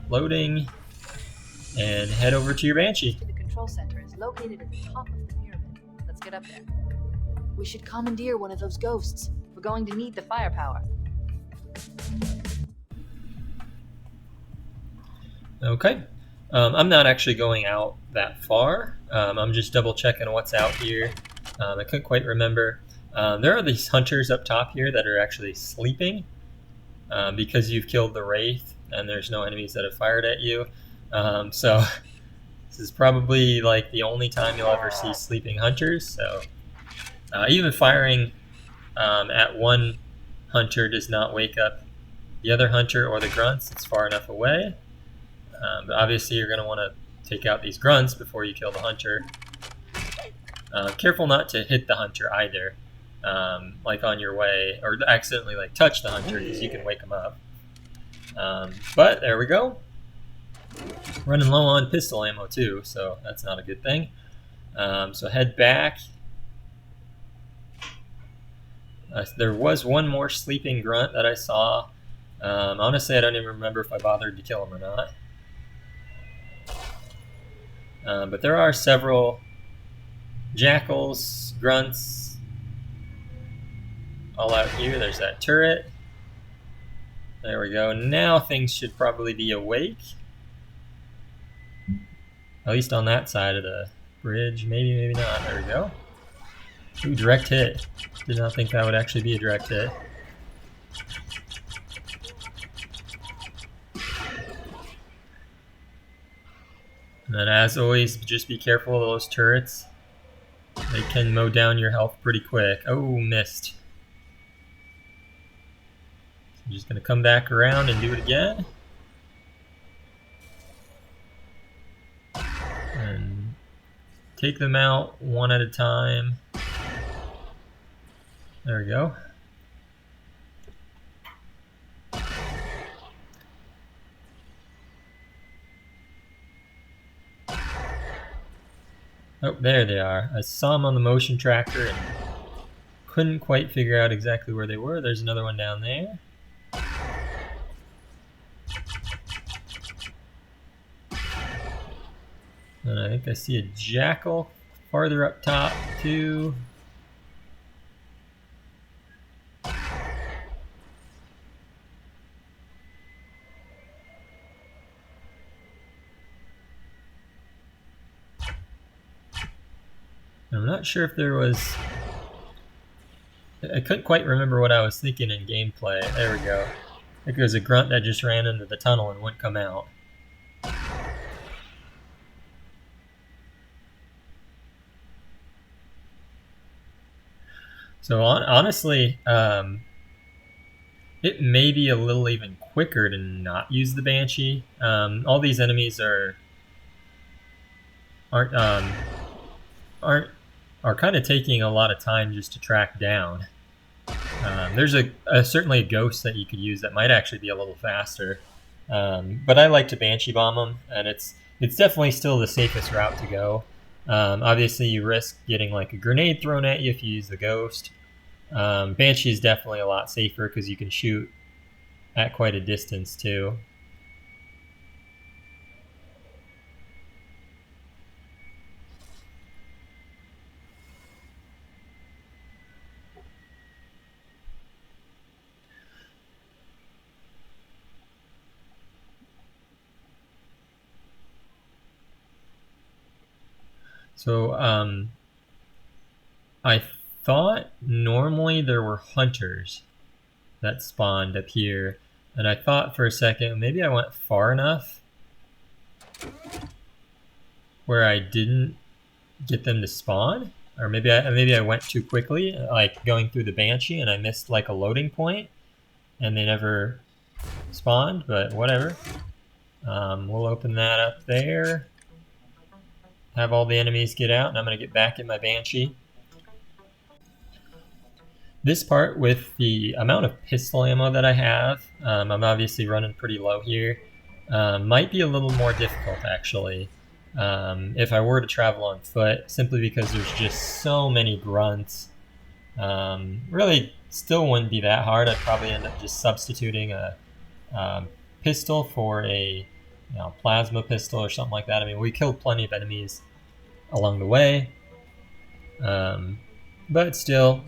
Speaker 2: loading, and head over to your Banshee.
Speaker 3: The control center is located at the top of the pyramid. Let's get up there. We should commandeer one of those ghosts. We're going to need the firepower.
Speaker 2: Okay. I'm not actually going out that far. I'm just double checking what's out here. I couldn't quite remember. There are these hunters up top here that are actually sleeping because you've killed the Wraith and there's no enemies that have fired at you. So this is probably like the only time you'll ever see sleeping hunters. So even firing at one hunter does not wake up the other hunter or the grunts. It's far enough away. But obviously you're going to want to take out these grunts before you kill the hunter. Careful not to hit the hunter either, like on your way, or accidentally like touch the hunter, because you can wake them up. But there we go. Running low on pistol ammo too, so that's not a good thing. So head back. There was one more sleeping grunt that I saw. Honestly, I don't even remember if I bothered to kill him or not. But there are several jackals, grunts, all out here. There's that turret. There we go. Now things should probably be awake. At least on that side of the bridge. Maybe, maybe not. There we go. Ooh, direct hit. Did not think that would actually be a direct hit. And then as always, just be careful of those turrets. They can mow down your health pretty quick. Oh, missed. So I'm just going to come back around and do it again. And take them out one at a time. There we go. Oh, there they are. I saw them on the motion tracker and couldn't quite figure out exactly where they were. There's another one down there. And I think I see a jackal farther up top too. I'm not sure if there was... I couldn't quite remember what I was thinking in gameplay. There we go. I think there was a grunt that just ran into the tunnel and wouldn't come out. So honestly, it may be a little even quicker to not use the Banshee. All these enemies are kind of taking a lot of time just to track down. There's certainly a ghost that you could use that might actually be a little faster. But I like to Banshee bomb them, and it's definitely still the safest route to go. Obviously, you risk getting like a grenade thrown at you if you use the ghost. Banshee is definitely a lot safer because you can shoot at quite a distance too. So I thought normally there were hunters that spawned up here, and I thought for a second maybe I went far enough where I didn't get them to spawn, or maybe I went too quickly, like going through the Banshee, and I missed like a loading point and they never spawned, but whatever. We'll open that up there, have all the enemies get out, and I'm going to get back in my Banshee. This part, with the amount of pistol ammo that I have, I'm obviously running pretty low here, might be a little more difficult actually if I were to travel on foot, simply because there's just so many grunts. Really still wouldn't be that hard. I'd probably end up just substituting a pistol for a plasma pistol or something like that. I mean, we killed plenty of enemies along the way, but still,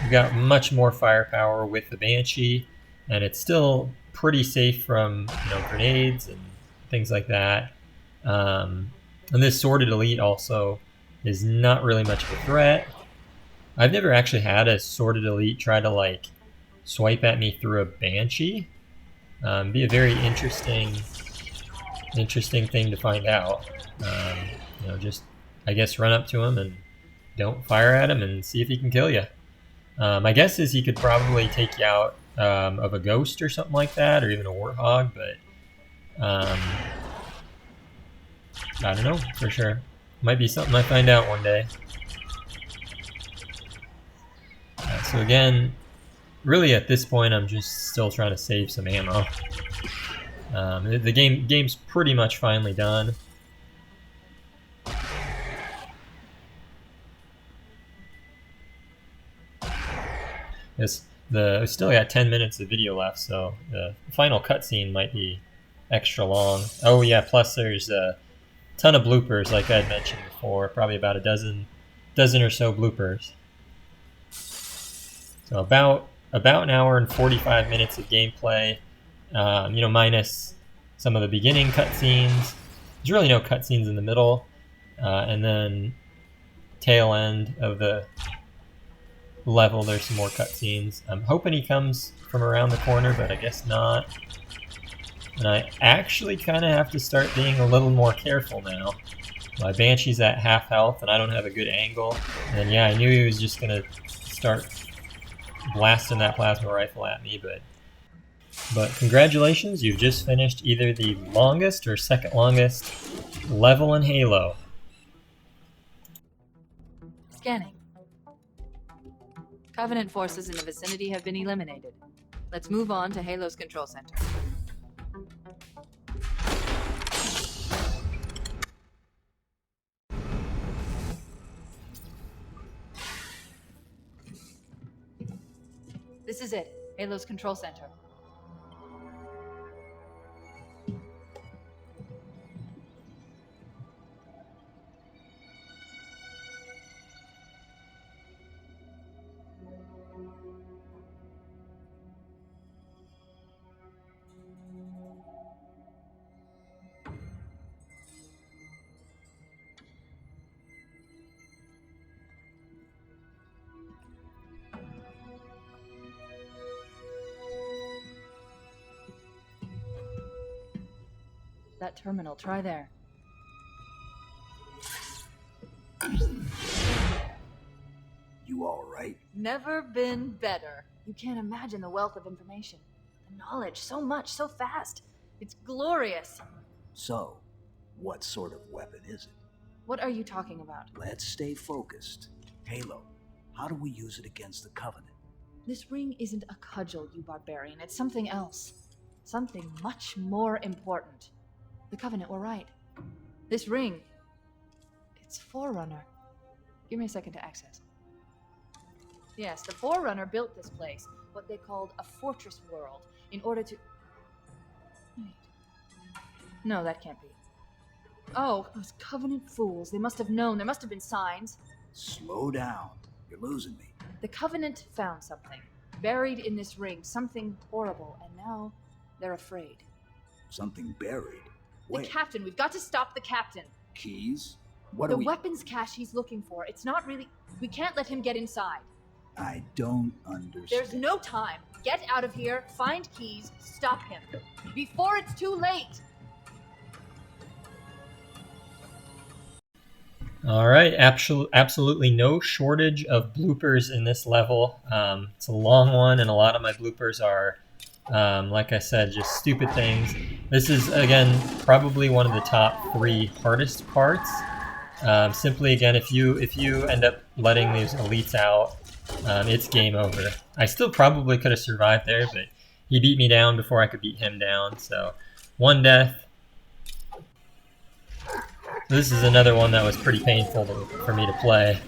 Speaker 2: we got much more firepower with the Banshee, and it's still pretty safe from grenades and things like that. And this Sorted Elite also is not really much of a threat. I've never actually had a Sorted Elite try to like swipe at me through a Banshee. Be a very interesting thing to find out. Just I guess run up to him and don't fire at him and see if he can kill you. My guess is he could probably take you out of a ghost or something like that, or even a warthog, but I don't know for sure. Might be something I find out one day. So again, really at this point, I'm just still trying to save some ammo. The game's pretty much finally done. We still got 10 minutes of video left, so the final cutscene might be extra long. Oh yeah, plus there's a ton of bloopers, like I had mentioned before, probably about a dozen or so bloopers. So about an hour and 45 minutes of gameplay, minus some of the beginning cutscenes. There's really no cutscenes in the middle, and then tail end of the level there's some more cutscenes. I'm hoping he comes from around the corner, but I guess not. And I actually kind of have to start being a little more careful now. My Banshee's at half health and I don't have a good angle. And yeah, I knew he was just gonna start blasting that plasma rifle at me, but congratulations, you've just finished either the longest or second longest level in Halo.
Speaker 3: Scanning. Covenant forces in the vicinity have been eliminated. Let's move on to Halo's control center. This is it, Halo's control center. That terminal, try there.
Speaker 6: You all right?
Speaker 3: Never been better. You can't imagine the wealth of information. The knowledge, so much, so fast. It's glorious.
Speaker 6: So, what sort of weapon is it?
Speaker 3: What are you talking about?
Speaker 6: Let's stay focused. Halo, how do we use it against the Covenant?
Speaker 3: This ring isn't a cudgel, you barbarian. It's something else. Something much more important. The Covenant were right. This ring, it's Forerunner. Give me a second to access. Yes, the Forerunner built this place, what they called a fortress world, in order to... Wait. No, that can't be. Oh, those Covenant fools. They must have known. There must have been signs.
Speaker 6: Slow down. You're losing me.
Speaker 3: The Covenant found something, buried in this ring, something horrible, and now they're afraid.
Speaker 6: Something buried. Where?
Speaker 3: The captain. We've got to stop the captain.
Speaker 6: Keys? What
Speaker 3: The
Speaker 6: are we...
Speaker 3: weapons cache he's looking for. It's not really... We can't let him get inside.
Speaker 6: I don't understand.
Speaker 3: There's no time. Get out of here, find keys, stop him. Before it's too late!
Speaker 2: Alright, absolutely no shortage of bloopers in this level. It's a long one, and a lot of my bloopers are, like I said, just stupid things. This is, again, probably one of the top 3 hardest parts. Simply, again, if you end up letting these elites out, it's game over. I still probably could have survived there, but he beat me down before I could beat him down, so 1 death. This is another one that was pretty painful for me to play,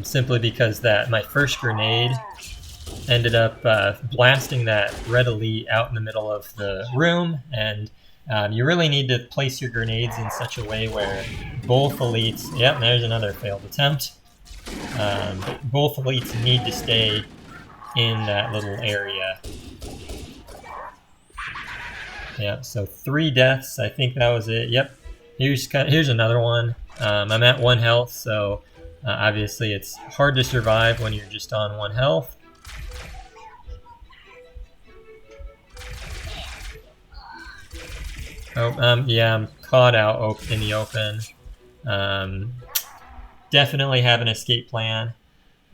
Speaker 2: simply because that my first grenade ended up blasting that red elite out in the middle of the room, and you really need to place your grenades in such a way where both elites... Yep, there's another failed attempt. Both elites need to stay in that little area. Yep, so 3 deaths. I think that was it. Yep. Here's another one. I'm at 1 health, so obviously it's hard to survive when you're just on 1 health. Oh, yeah, I'm caught out in the open. Definitely have an escape plan.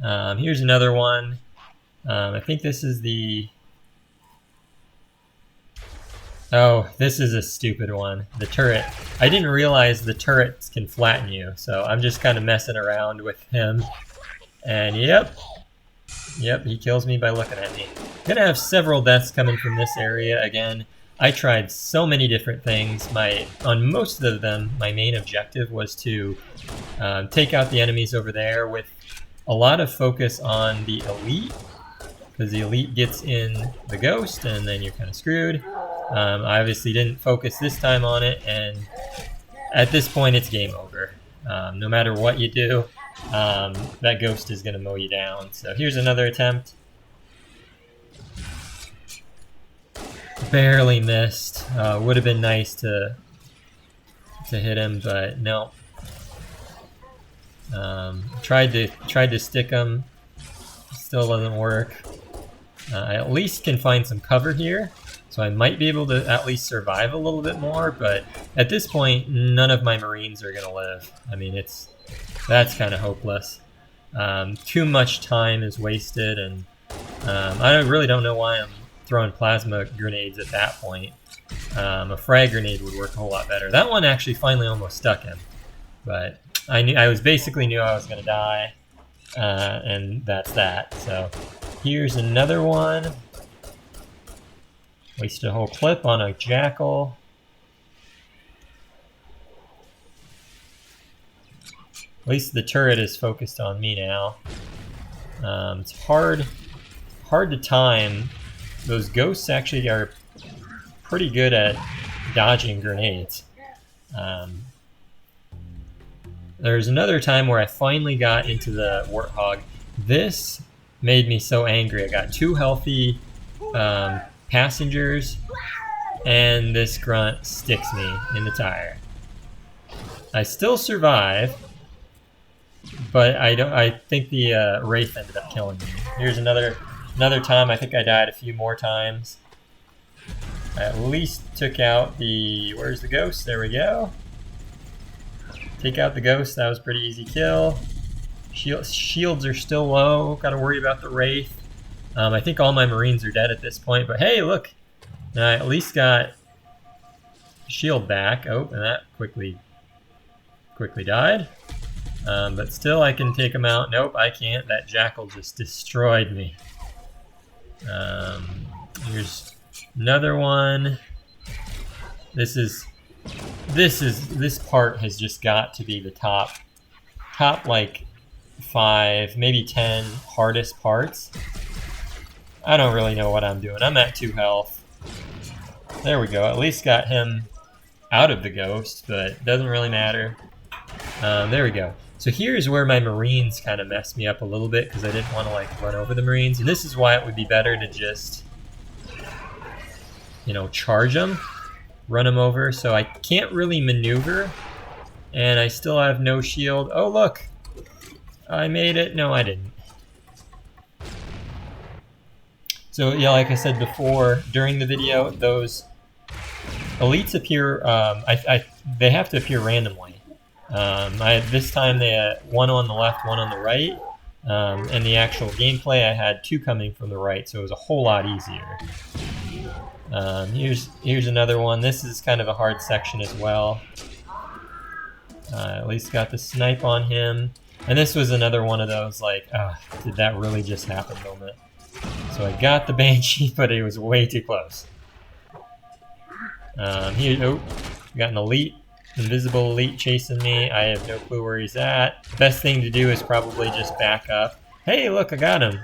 Speaker 2: Here's another one. I think this is the... Oh, this is a stupid one. The turret. I didn't realize the turrets can flatten you, so I'm just kind of messing around with him. And yep, he kills me by looking at me. Gonna have several deaths coming from this area again. I tried so many different things. On most of them, my main objective was to take out the enemies over there with a lot of focus on the elite, because the elite gets in the ghost and then you're kind of screwed. I obviously didn't focus this time on it, and at this point it's game over. No matter what you do, that ghost is going to mow you down. So here's another attempt. Barely missed. Would have been nice to hit him, but no. Tried to stick him. Still doesn't work. I at least can find some cover here, so I might be able to at least survive a little bit more. But at this point, none of my Marines are gonna live. I mean, that's kind of hopeless. Too much time is wasted, and I really don't know why I'm throwing plasma grenades at that point. A frag grenade would work a whole lot better. That one actually finally almost stuck him, but I basically knew I was gonna die. and that's that. So here's another one. Wasted a whole clip on a jackal. At least the turret is focused on me now. It's hard to time. Those ghosts actually are pretty good at dodging grenades. There's another time where I finally got into the warthog. This made me so angry. I got 2 healthy passengers, and this grunt sticks me in the tire. I still survive, but I think the wraith ended up killing me. Here's another time. I think I died a few more times. I at least took out the... Where's the ghost? There we go. Take out the ghost. That was a pretty easy kill. Shields are still low. Got to worry about the wraith. I think all my marines are dead at this point. But hey, look! I at least got shield back. Oh, and that quickly died. But still, I can take him out. Nope, I can't. That jackal just destroyed me. Here's another one. This part has just got to be the top like 5, maybe 10 hardest parts. I don't really know what I'm doing. I'm at 2 health. There we go. At least got him out of the ghost, but doesn't really matter. There we go. So here's where my marines kind of messed me up a little bit because I didn't want to like run over the marines. And this is why it would be better to just, you know, charge them, run them over. So I can't really maneuver, and I still have no shield. Oh look, I made it. No, I didn't. So yeah, like I said before, during the video, those elites appear. They have to appear randomly. This time they had 1 on the left, 1 on the right, and the actual gameplay I had 2 coming from the right, so it was a whole lot easier. Here's another one. This is kind of a hard section as well. At least got the snipe on him, and this was another one of those like, did that really just happen moment. So I got the Banshee, but it was way too close. Here, got an elite. Invisible elite chasing me. I have no clue where he's at. Best thing to do is probably just back up. Hey, look, I got him.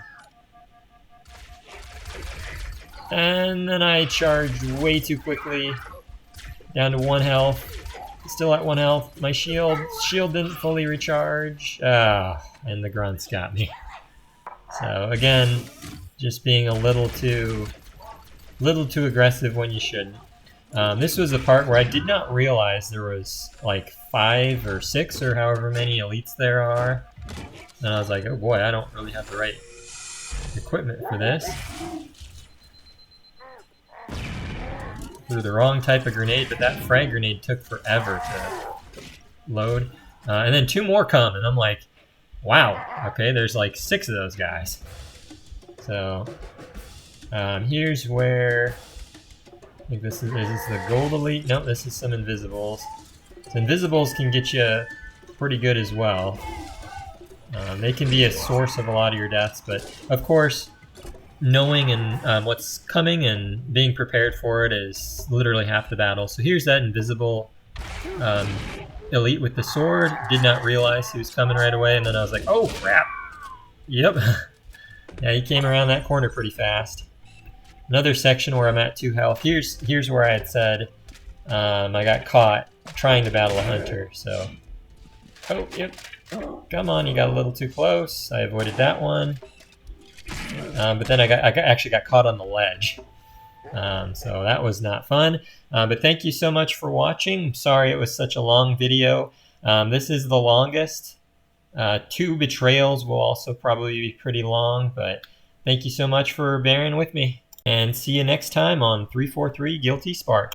Speaker 2: And then I charged way too quickly. Down to 1 health. Still at 1 health. My shield didn't fully recharge. And the grunts got me. So again, just being a little too aggressive when you shouldn't. This was the part where I did not realize there was like 5 or 6 or however many elites there are. And I was like, oh boy, I don't really have the right equipment for this. Threw the wrong type of grenade, but that frag grenade took forever to load. And then 2 more come, and I'm like, wow, okay, there's like 6 of those guys. So, here's where... I think is this the gold elite? No, this is some invisibles. So invisibles can get you pretty good as well. They can be a source of a lot of your deaths, but of course, knowing and what's coming and being prepared for it is literally half the battle. So here's that invisible elite with the sword. Did not realize he was coming right away, and then I was like, oh crap! Yep. Yeah, he came around that corner pretty fast. Another section where I'm at 2 health. Here's where I had said I got caught trying to battle a hunter. So, oh yep, come on, you got a little too close. I avoided that one, but then I actually got caught on the ledge. So that was not fun. But thank you so much for watching. I'm sorry it was such a long video. This is the longest. 2 betrayals will also probably be pretty long, but thank you so much for bearing with me. And see you next time on 343 Guilty Spark.